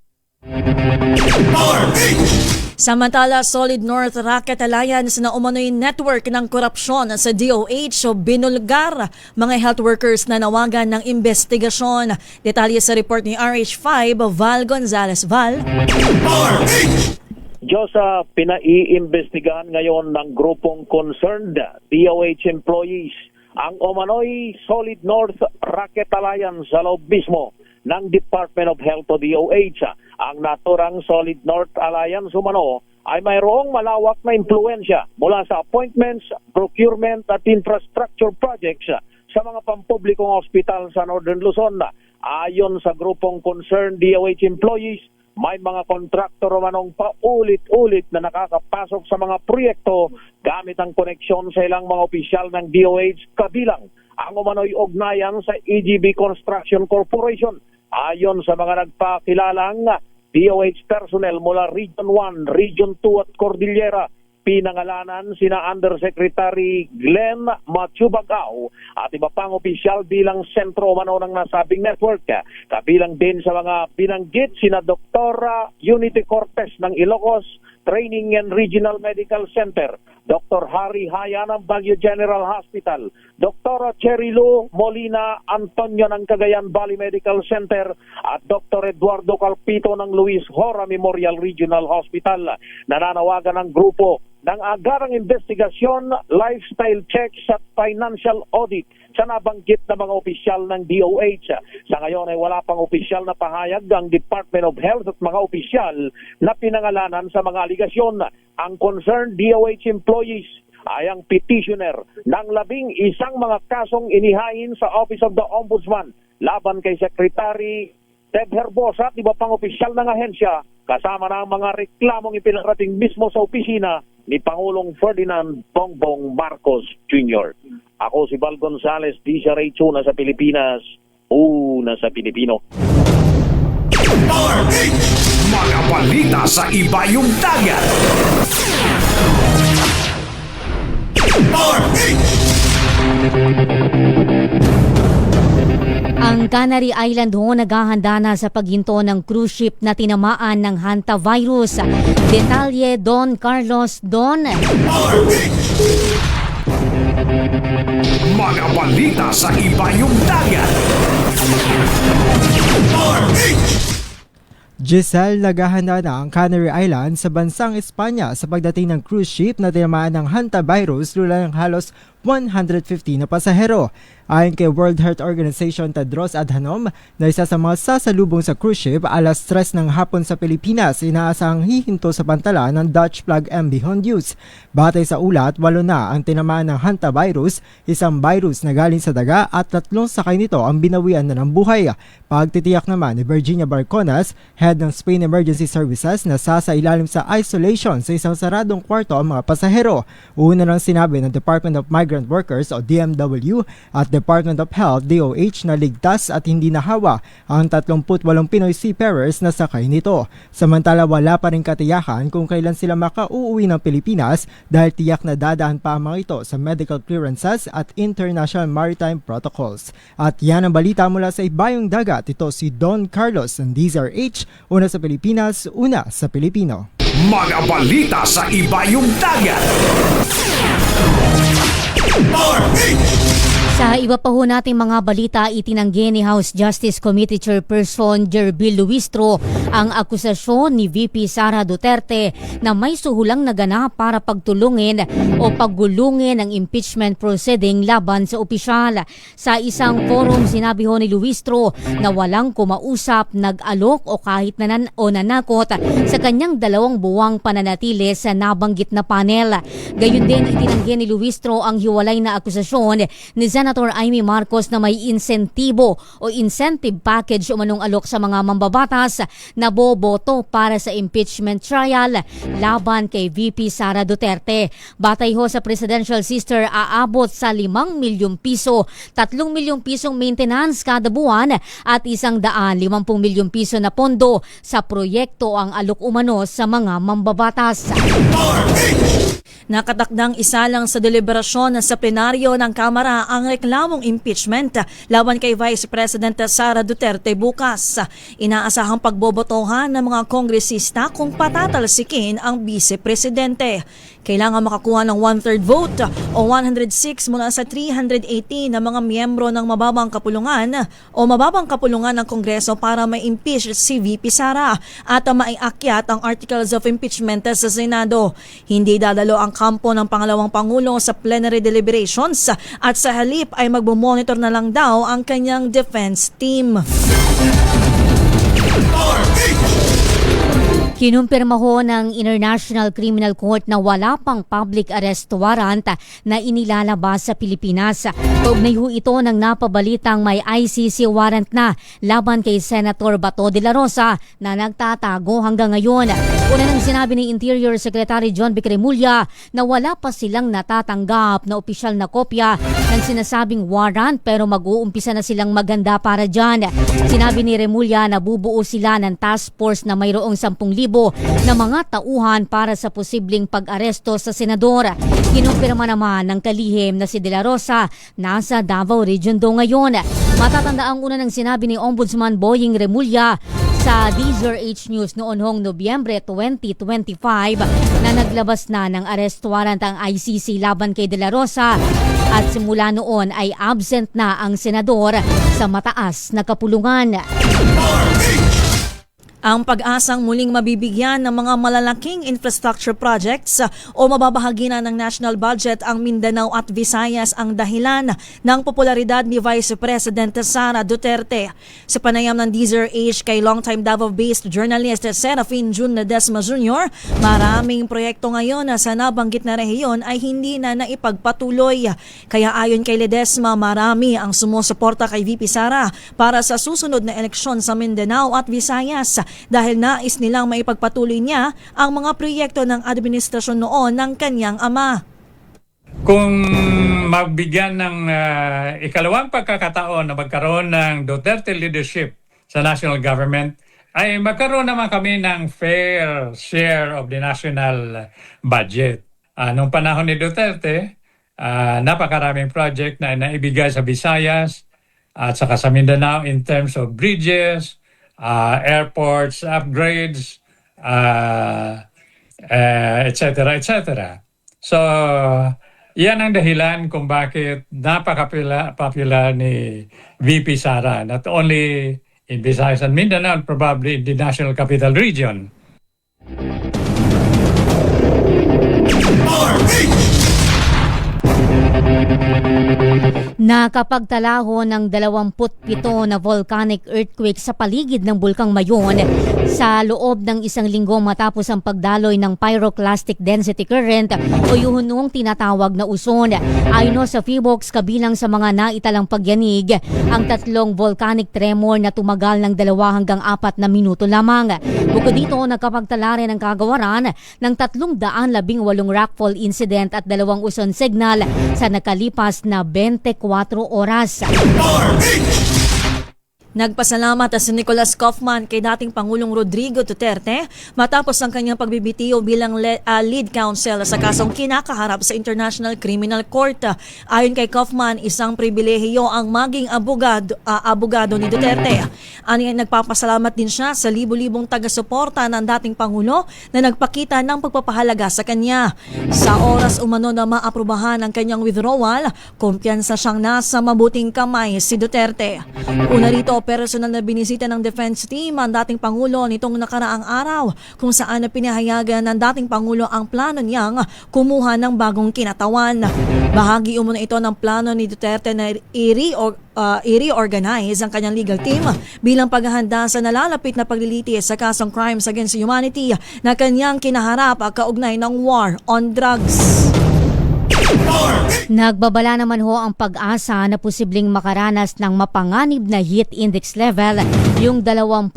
Samantala, Solid North Rocket Alliance na umano'y network ng korupsyon sa DOH o binulgar mga health workers na nawagan ng investigasyon. Detalye sa report ni RH5, Val Gonzalez. Val? Diyos, pinaiimbestigahan ngayon ng grupong concerned DOH employees ang umano'y Solid North Rocket Alliance sa loob mismo ng Department of Health o DOH. Ang naturang Solid North Alliance umano ay mayroong malawak na impluensya mula sa appointments, procurement at infrastructure projects sa mga pampublikong ospital sa Northern Luzon. Ayon sa grupong concerned DOH employees, may mga kontraktor umanong paulit-ulit na nakakapasok sa mga proyekto gamit ang koneksyon sa ilang mga opisyal ng DOH kabilang ang umano'y ugnayan sa EGB Construction Corporation. Ayon sa mga nagpakilalang DOH personnel mula Region 1, Region 2 at Cordillera, pinangalanan sina Undersecretary Glenn Machubagao at iba pang opisyal bilang sentro umano ng nasabing network. Kabilang din sa mga binanggit sina Dr. Unity Cortez ng Ilocos Training and Regional Medical Center, Dr. Harry Haya ng Baguio General Hospital, Dr. Cherry Lou Molina Antonio ng Cagayan Valley Medical Center at Dr. Eduardo Calpito ng Luis Hora Memorial Regional Hospital. Nananawagan ng grupo ng agarang investigasyon, lifestyle checks at financial audit sa nabanggit na mga opisyal ng DOH. Sa ngayon ay wala pang opisyal na pahayag ang Department of Health at mga opisyal na pinangalanan sa mga aligasyon. Ang concerned DOH employees ay ang petitioner ng 11 mga kasong inihain sa Office of the Ombudsman laban kay Secretary Ted Herbosa at iba pang opisyal ng ahensya, kasama na ang mga reklamong ipinarating mismo sa opisina ni Pangulong Ferdinand Bongbong Marcos Jr. Ako si Val Gonzalez, DZRH, una sa Pilipinas, una sa Pilipino. Mga balita sa ibayong dagat. Ang Canary Island ho naghahanda na sa paghinto ng cruise ship na tinamaan ng hantavirus. Detalye Don Carlos Don. Mga balita sa ibayong dagat. Giselle, naghahanda na ang Canary Island sa bansang Espanya sa pagdating ng cruise ship na tinamaan ng hantavirus lula ng halos 150 na pasahero. Ayon kay World Health Organization Tedros Adhanom na isa sa mga sasalubong sa cruise ship alas 3 ng hapon sa Pilipinas, inaasahang hihinto sa pantala ng Dutch flag MV Honduras. Batay sa ulat, 8 na ang tinamaan ng hantavirus, isang virus na galing sa daga at 3 sakay nito ang binawian na ng buhay. Pagtitiyak naman ni Virginia Barconas, head ng Spain Emergency Services, na sasailalim sa isolation sa isang saradong kwarto ang mga pasahero. Una nang sinabi ng Department of Migrant Workers o DMW at Department of Health DOH na ligtas at hindi nahawa ang 38 Pinoy seafarers na sakay nito. Samantala, wala pa rin katiyakan kung kailan sila makauuwi ng Pilipinas dahil tiyak na dadaan pa ang mga ito sa medical clearances at international maritime protocols. At yan ang balita mula sa ibayong dagat. Ito si Don Carlos ng DZRH, una sa Pilipinas, una sa Pilipino. Mga balita sa ibayong dagat. Sa iba pa ho nating mga balita, itinanggi ni House Justice Committee Chairperson Jerbil Luistro ang akusasyon ni VP Sara Duterte na may suhulang naganap para pagtulungin o paggulungin ang impeachment proceeding laban sa opisyal. Sa isang forum, sinabi ho ni Luistro na walang kumausap, nag-alok o kahit nanakot sa kanyang 2 buwang pananatili sa nabanggit na panel. Gayun din, itinanggi ni Luistro ang hiwalay na akusasyon ni Senator Amy Marcos na may insentive package umanong alok sa mga mambabatas na boboto para sa impeachment trial laban kay VP Sara Duterte. Batay ho sa presidential sister, aabot sa 5 milyong piso, 3 milyong pisong maintenance kada buwan at 150 milyong piso na pondo sa proyekto ang alok umano sa mga mambabatas. Nakatakdang isa lang sa deliberasyon sa plenaryo ng Kamara ang reklamong impeachment laban kay Vice President Sara Duterte bukas. Inaasahang pagbobotohan ng mga kongresista kung patatalsikin ang Vice Presidente. Kailangan makakuha ng 1/3 vote o 106 mula sa 318 na mga miyembro ng mababang kapulungan ng Kongreso para ma-impeach si VP Sara at maiakyat ang Articles of Impeachment sa Senado. Hindi dadalo ang kampo ng pangalawang Pangulo sa plenary deliberations at sa halip ay magmomonitor na lang daw ang kanyang defense team. Kinumpirma ho ng International Criminal Court na wala pang public arrest warrant na inilalabas sa Pilipinas. Kaugnay ho ito ng napabalitang may ICC warrant na laban kay Senator Bato de la Rosa na nagtatago hanggang ngayon. Una nang sinabi ni Interior Secretary John Vic Remulla na wala pa silang natatanggap na opisyal na kopya ng sinasabing warrant pero mag-uumpisa na silang maganda para dyan. Sinabi ni Remulla na bubuo sila ng task force na mayroong 10,000 na mga tauhan para sa posibleng pag-aresto sa senador. Kinumpirma naman ng kalihim na si De La Rosa nasa Davao Region do ngayon. Matatanda ang una ng sinabi ni Ombudsman Boying Remulla sa DZRH News noon hong Nobyembre 2025 na naglabas na ng arrest warrant ang ICC laban kay De La Rosa at simula noon ay absent na ang senador sa mataas na kapulungan. Ang pag-asang muling mabibigyan ng mga malalaking infrastructure projects o mababahagi na ng national budget ang Mindanao at Visayas ang dahilan ng popularidad ni Vice President Sara Duterte. Sa panayam ng DZRH kay longtime Davao-based journalist Serafin Jun Ledesma Jr., maraming proyekto ngayon na sa nabanggit na rehiyon ay hindi na naipagpatuloy. Kaya ayon kay Ledesma, marami ang sumusuporta kay VP Sara para sa susunod na eleksyon sa Mindanao at Visayas dahil nais nilang maipagpatuloy niya ang mga proyekto ng administrasyon noon ng kanyang ama. Kung magbigyan ng ikalawang pagkakataon na magkaroon ng Duterte leadership sa national government, ay magkaroon naman kami ng fair share of the national budget. Noong panahon ni Duterte, napakaraming project na naibigay sa Visayas at saka sa Mindanao in terms of bridges, airports, upgrades, etc. So, yan ang dahilan kung bakit napaka-popular ni VP Sara, not only in Visayas and Mindanao, probably in the National Capital Region. Nakapagtalaho ng 27 na volcanic earthquake sa paligid ng Bulkang Mayon sa loob ng isang linggo matapos ang pagdaloy ng pyroclastic density current o yung tinatawag na uson. Ayon sa PHIVOLCS, kabilang sa mga naitalang pagyanig ang 3 volcanic tremor na tumagal ng 2 hanggang 4 na minuto lamang. Bukod dito, nakapagtala rin ang kagawaran ng 318 rockfall incident at 2 uson signal sa nakalipas na 24 oras. Nagpasalamat si Nicolas Kaufman kay dating Pangulong Rodrigo Duterte matapos ang kanyang pagbibitiw bilang lead counsel sa kasong kinakaharap sa International Criminal Court. Ayon kay Kaufman, isang pribilehiyo ang maging abogado ni Duterte. Nagpapasalamat din siya sa libu-libong taga-suporta ng dating Pangulo na nagpakita ng pagpapahalaga sa kanya. Sa oras umano na maaprubahan ang kanyang withdrawal, kumpiyansa siyang nasa mabuting kamay si Duterte. Una rito, personal na binisita ng defense team ang dating Pangulo nitong nakaraang araw kung saan na pinahayagan ng dating Pangulo ang plano niyang kumuha ng bagong kinatawan. Bahagi umano ito ng plano ni Duterte na i-reorganize ang kanyang legal team bilang paghahanda sa nalalapit na paglilitis sa kasong crimes against humanity na kanyang kinaharap kaugnay ng war on drugs. Nagbabala naman ho ang Pag-asa na posibleng makaranas ng mapanganib na heat index level yung 25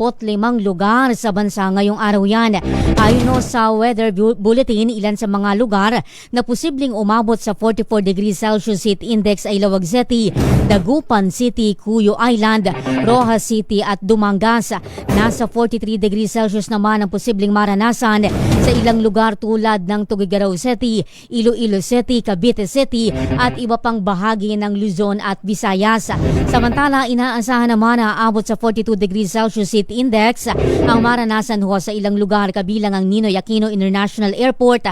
lugar sa bansa ngayong araw yan. Ayon ho sa weather bulletin, ilan sa mga lugar na posibleng umabot sa 44 degrees Celsius heat index ay Lawag City, Dagupan City, Cuyo Island, Rojas City at Dumangas. Nasa 43 degrees Celsius naman ang posibleng maranasan sa ilang lugar tulad ng Tuguegarao City, Iloilo City, Cavite City at iba pang bahagi ng Luzon at Visayas. Samantala, inaasahan naman na aabot sa 42 degrees Celsius heat index ang maranasan ho sa ilang lugar kabilang ang Ninoy Aquino International Airport,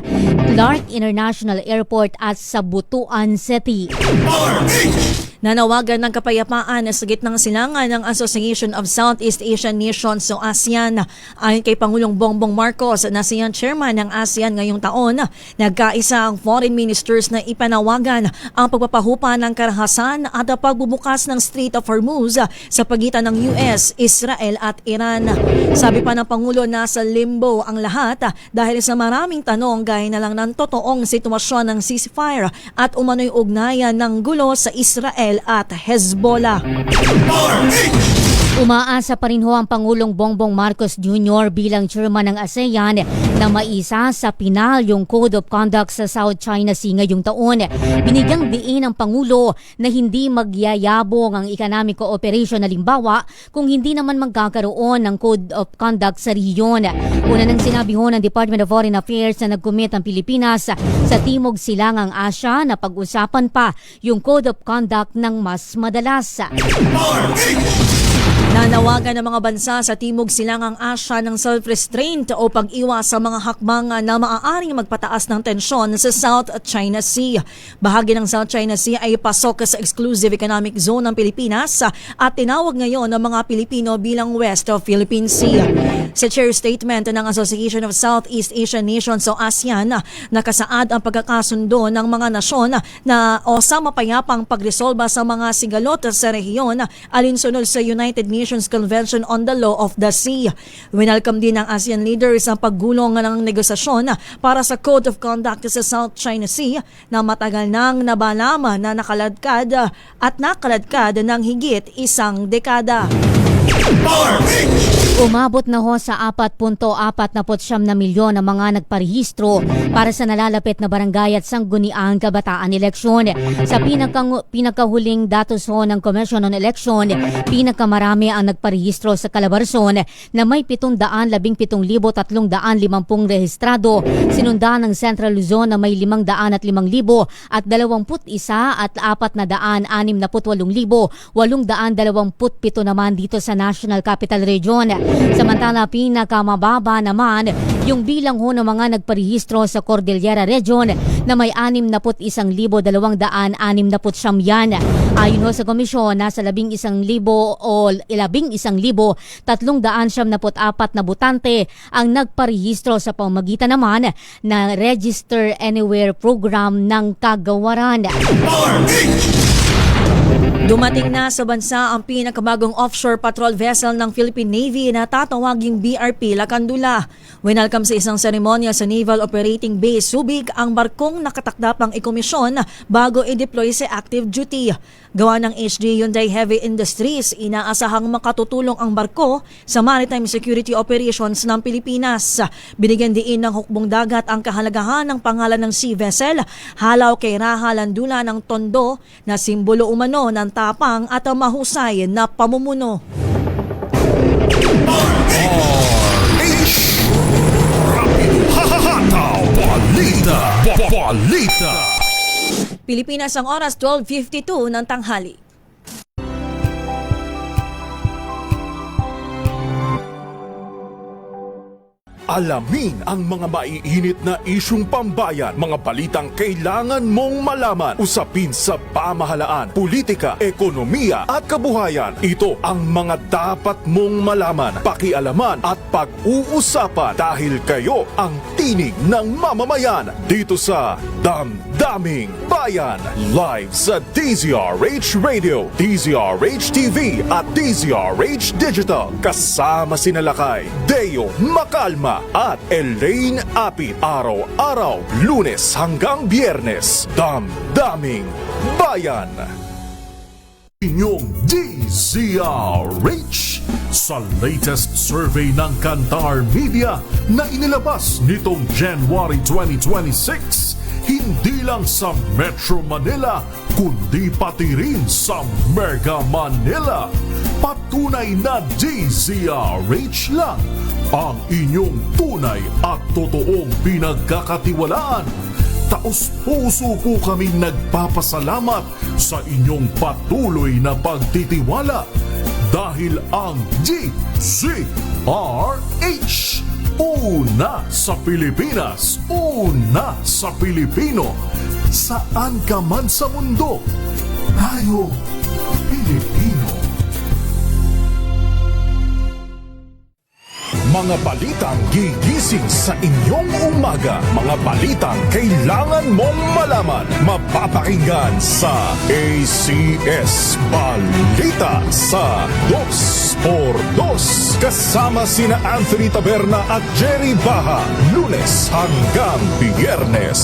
Clark International Airport at sa Butuan City. Nanawagan ng kapayapaan sa gitnang silangan ng Association of Southeast Asian Nations o ASEAN. Ayon kay Pangulong Bongbong Marcos na siyang chairman ng ASEAN ngayong taon, nagkaisa ang foreign ministers na ipanawagan ang pagpapahupa ng karahasan at pagbubukas ng Strait of Hormuz sa pagitan ng US, Israel at Iran. Sabi pa ng Pangulo, nasa limbo ang lahat dahil sa maraming tanong gaya na lang ng totoong sitwasyon ng ceasefire at umano'y ugnayan ng gulo sa Israel at Hezbollah. Umaasa pa rin ho ang Pangulong Bongbong Marcos Jr. bilang chairman ng ASEAN na maisa sa pinal yung Code of Conduct sa South China Sea ngayong taon. Binigyang diin ng Pangulo na hindi magyayabong ang economic cooperation halimbawa kung hindi naman magkakaroon ng Code of Conduct sa rehiyon. Una nang sinabi ho ng Department of Foreign Affairs na nag-commit ang Pilipinas sa Timog Silangang Asya na pag-usapan pa yung Code of Conduct ng mas madalas. Nanawagan ng mga bansa sa Timog Silangang Asya ng self-restraint o pag-iwas sa mga hakbang na maaaring magpataas ng tensyon sa South China Sea. Bahagi ng South China Sea ay pasok sa Exclusive Economic Zone ng Pilipinas at tinawag ngayon ng mga Pilipino bilang West of Philippine Sea. Sa chair statement ng Association of Southeast Asian Nations o ASEAN, nakasaad ang pagkakasundo ng mga nasyon na o sa mapayapang pagresolba sa mga sigalot sa rehiyon alinsunod sa United Nations Convention on the Law of the Sea. Winelcome din ng ASEAN leaders ang paggulong ng negosasyon para sa Code of Conduct sa South China Sea na matagal nang nabalama na nakaladkad ng higit isang dekada. Umabot na ho sa 4.49 na milyon ang mga nagparehistro para sa nalalapit na barangay at sangguniang kabataan eleksyon. Sa pinakahuling datos ho ng Commission on Election, pinakamarami ang nagparehistro sa Calabarzon na may 717,350 rehistrado, sinundan ng Central Luzon na may 505,000 at 21 at 468,827 naman dito sa National Capital Region. Samantala, pinakamababa naman yung bilang ho ng mga nagparehistro sa Cordillera Region na may 61,269 yan. Ayon ho sa komisyon, nasa 11,374 na botante ang nagparehistro sa pamamagitan naman na Register Anywhere program ng kagawaran. Dumating na sa bansa ang pinakabagong offshore patrol vessel ng Philippine Navy na tatawaging BRP Lacandula. Winelcome sa isang seremonya sa Naval Operating Base Subic ang barkong nakatakdapang ikomisyon bago i-deploy sa active duty. Gawa ng HD Hyundai Heavy Industries, inaasahang makatutulong ang barko sa maritime security operations ng Pilipinas. Binigyan diin ng hukbong dagat ang kahalagahan ng pangalan ng sea vessel, halaw kay Raha Landula ng Tondo na simbolo umano ng tapang at mahusay na pamumuno. Balita. Pilipinas ang oras 12:52 ng tanghali. Alamin ang mga maiinit na isyung pambayan, mga balitang kailangan mong malaman, usapin sa pamahalaan, politika, ekonomiya at kabuhayan. Ito ang mga dapat mong malaman, pakialaman at pag-uusapan dahil kayo ang tinig ng mamamayan dito sa Damdaming Bayan. Live sa DZRH Radio, DZRH TV at DZRH Digital. Kasama sinalakay Deo Macalma at Elaine Apit. Araw-araw, Lunes hanggang Biyernes. Damdaming Bayan. Inyong DZRH sa latest survey ng Kantar Media na inilabas nitong January 2026, hindi lang sa Metro Manila kundi pati rin sa Mega Manila. Patunay na DZRH lang ang inyong tunay at totoong pinagkakatiwalaan. Taos-puso po kaming nagpapasalamat sa inyong patuloy na pagtitiwala dahil ang DZRH, una sa Pilipinas, una sa Pilipino, saan ka man sa mundo, tayo Pilipino. Mga balitang gigising sa inyong umaga. Mga balitang kailangan mong malaman. Mapapakinggan sa ACS Balita sa 2x2. Kasama sina Anthony Taberna at Jerry Baha. Lunes hanggang Biyernes.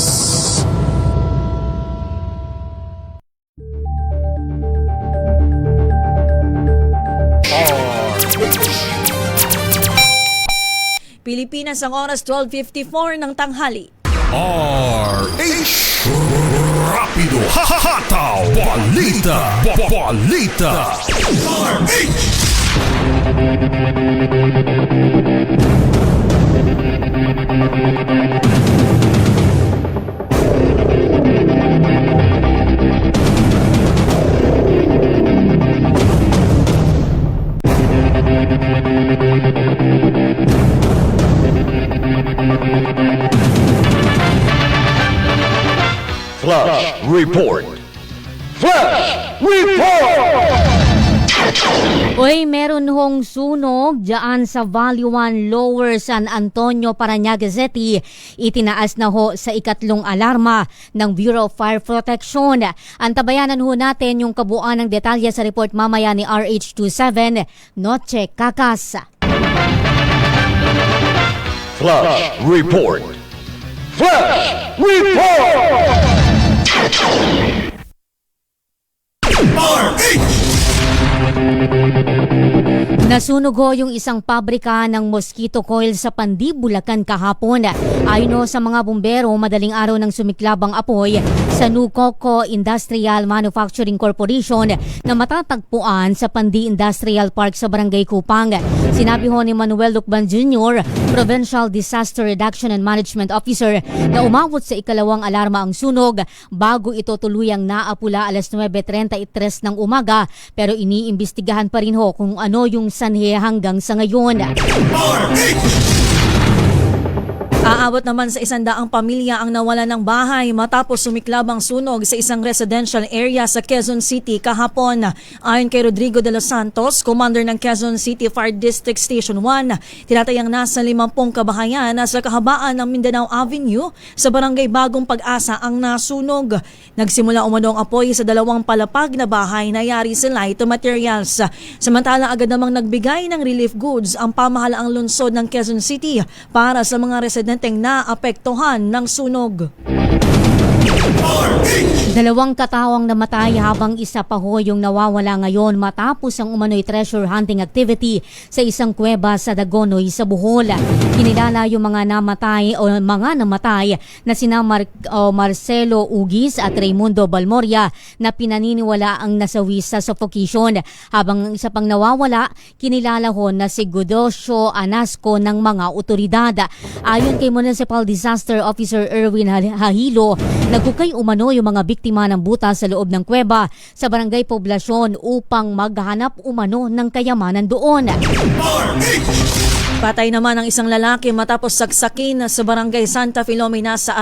Pilipinas ang oras 12:54 ng tanghali. RH Rapido Hataw Balita Balita RH Flash Report. Flash Report! Uy, meron hong sunog dyan sa Valley 1 Lower San Antonio, Parañaque City. Itinaas na ho sa ikatlong alarma ng Bureau of Fire Protection. Antabayanan ho natin yung kabuuan ng detalye sa report mamaya ni RH27 Noche Kakas. Flash Report. Flash Report! Nasunog ho yung isang pabrika ng mosquito coil sa Pandi, Bulacan kahapon. Ayon ho sa mga bumbero, madaling araw ng sumiklab ang apoy sa Nucoco Industrial Manufacturing Corporation na matatagpuan sa Pandi Industrial Park sa Barangay Kupang. Sinabi ho ni Manuel Lucban Jr., Provincial Disaster Reduction and Management Officer, na umabot sa ikalawang alarma ang sunog bago ito tuluyang naapula alas 9:33 ng umaga, pero iniimbestigahan pa rin ho kung ano yung sanhi hanggang sa ngayon. Aabot naman sa 100 pamilya ang nawala ng bahay matapos sumiklab ang sunog sa isang residential area sa Quezon City kahapon. Ayon kay Rodrigo de los Santos, commander ng Quezon City Fire District Station 1, tinatayang nasa 50 kabahayan sa kahabaan ng Mindanao Avenue sa barangay Bagong Pag-asa ang nasunog. Nagsimula umano ang apoy sa 2 palapag na bahay na yari sa light materials. Samantala agad namang nagbigay ng relief goods ang pamahalaang lungsod ng Quezon City para sa mga residenteng naapektuhan ng sunog. 2 katawang namatay habang isa pa ho yung nawawala ngayon matapos ang umano'y treasure hunting activity sa isang kuweba sa Dagonoy sa Bohol. Kinilala yung mga namatay na sina Marcelo Ugis at Raimundo Balmoria na pinaniniwala ang nasawi sa suffocation. Habang isa pang nawawala, kinilala ho na si Godosio Anasco ng mga otoridad. Ayon kay Municipal Disaster Officer Erwin Hahilo, nagkukay umano yung mga biktima ng butas sa loob ng kuweba sa barangay Poblasyon upang maghanap umano ng kayamanan doon. Patay naman ang isang lalaki matapos saksakin sa barangay Santa Filomena sa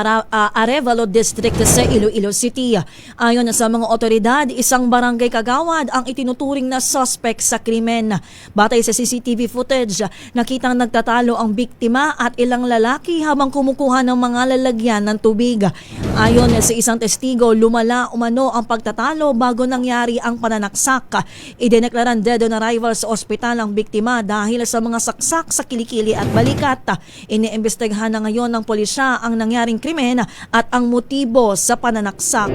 Arevalo District sa Iloilo City. Ayon sa mga otoridad, isang barangay kagawad ang itinuturing na suspect sa krimen. Batay sa CCTV footage, nakitang nagtatalo ang biktima at ilang lalaki habang kumukuha ng mga lalagyan ng tubig. Ayon sa isang testigo, lumala umano ang pagtatalo bago nangyari ang pananaksak. Idineklarang dead on arrival sa ospital ang biktima dahil sa mga saksak sa Kilikili at Balikat. Iniimbestigahan na ngayon ng pulisya ang nangyaring krimen at ang motibo sa pananaksak.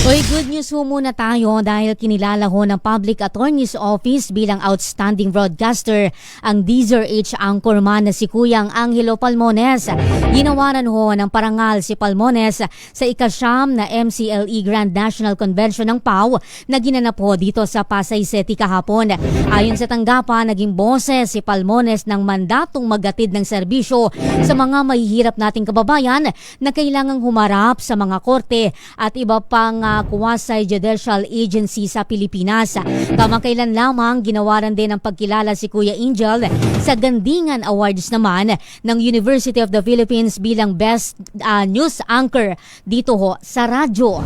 Uy, good news ho muna tayo dahil kinilala ho ng Public Attorney's Office bilang outstanding broadcaster ang DZRH anchorman na si Kuyang Angelo Palmones. Ginawaran ho ng parangal si Palmones sa ikasyam na MCLE Grand National Convention ng PAW na ginanap ho dito sa Pasay City kahapon. Ayon sa tanggapan, naging boses si Palmones ng mandatong maghatid ng serbisyo sa mga mahihirap nating kababayan na kailangang humarap sa mga korte at iba pang quasi-judicial agency sa Pilipinas. Kamakailan lamang ginawaran din ng pagkilala si Kuya Angel sa Gandingan Awards naman ng University of the Philippines bilang Best News Anchor dito ho sa radyo.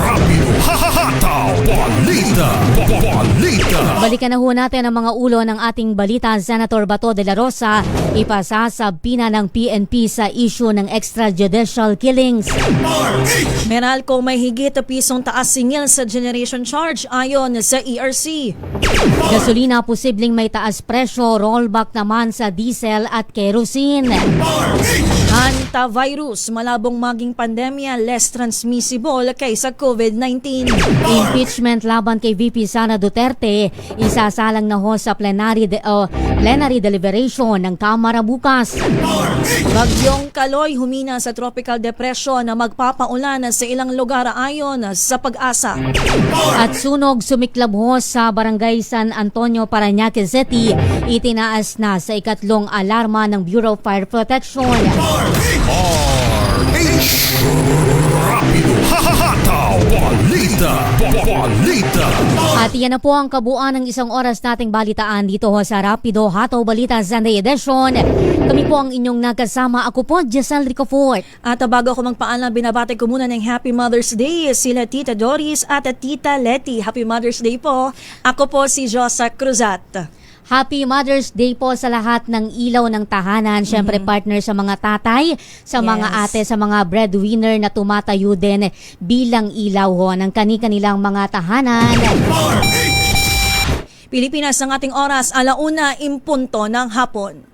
Rapido Hahataw Balita. Balikan na ho natin ang mga ulo ng ating balita. Senator Bato de la Rosa ipasasabina ng PNP sa issue ng extrajudicial killings. Meralco may higit pisong taas singil sa generation charge ayon sa ERC. Gasolina posibleng may taas presyo, rollback naman sa diesel at kerosene. Hantavirus, malabong maging pandemya, less transmissible kaysa COVID-19. Impeachment laban kay VP Sara Duterte, isasalang na ho sa plenary deliberation ng Kamara bukas. Bagyong Kaloy humina sa tropical depression na magpapaulan sa ilang lugar ayon sa Pag-asa. At sunog sumiklab ho sa Barangay San Antonio, Parañaque City, itinaas na sa ikatlong alarma ng Bureau of Fire Protection. Rapido Hahataw Balita. At yan na po ang kabuuan ng isang oras nating balitaan dito ho sa Rapido Hataw Balita Sunday Edition. Kami po ang inyong nakasama. Ako po, Giselle Ricofort. At bago ako magpaalam, binabati ko muna ng Happy Mother's Day sila Tita Doris at Tita Letty. Happy Mother's Day po. Ako po si Josa Cruzat. Happy Mother's Day po sa lahat ng ilaw ng tahanan. Siyempre partner sa mga tatay, sa mga ate, sa mga breadwinner na tumatayo din bilang ilaw ho ng kani-kanilang mga tahanan. Pilipinas, ang ating oras, 1:00 ng hapon.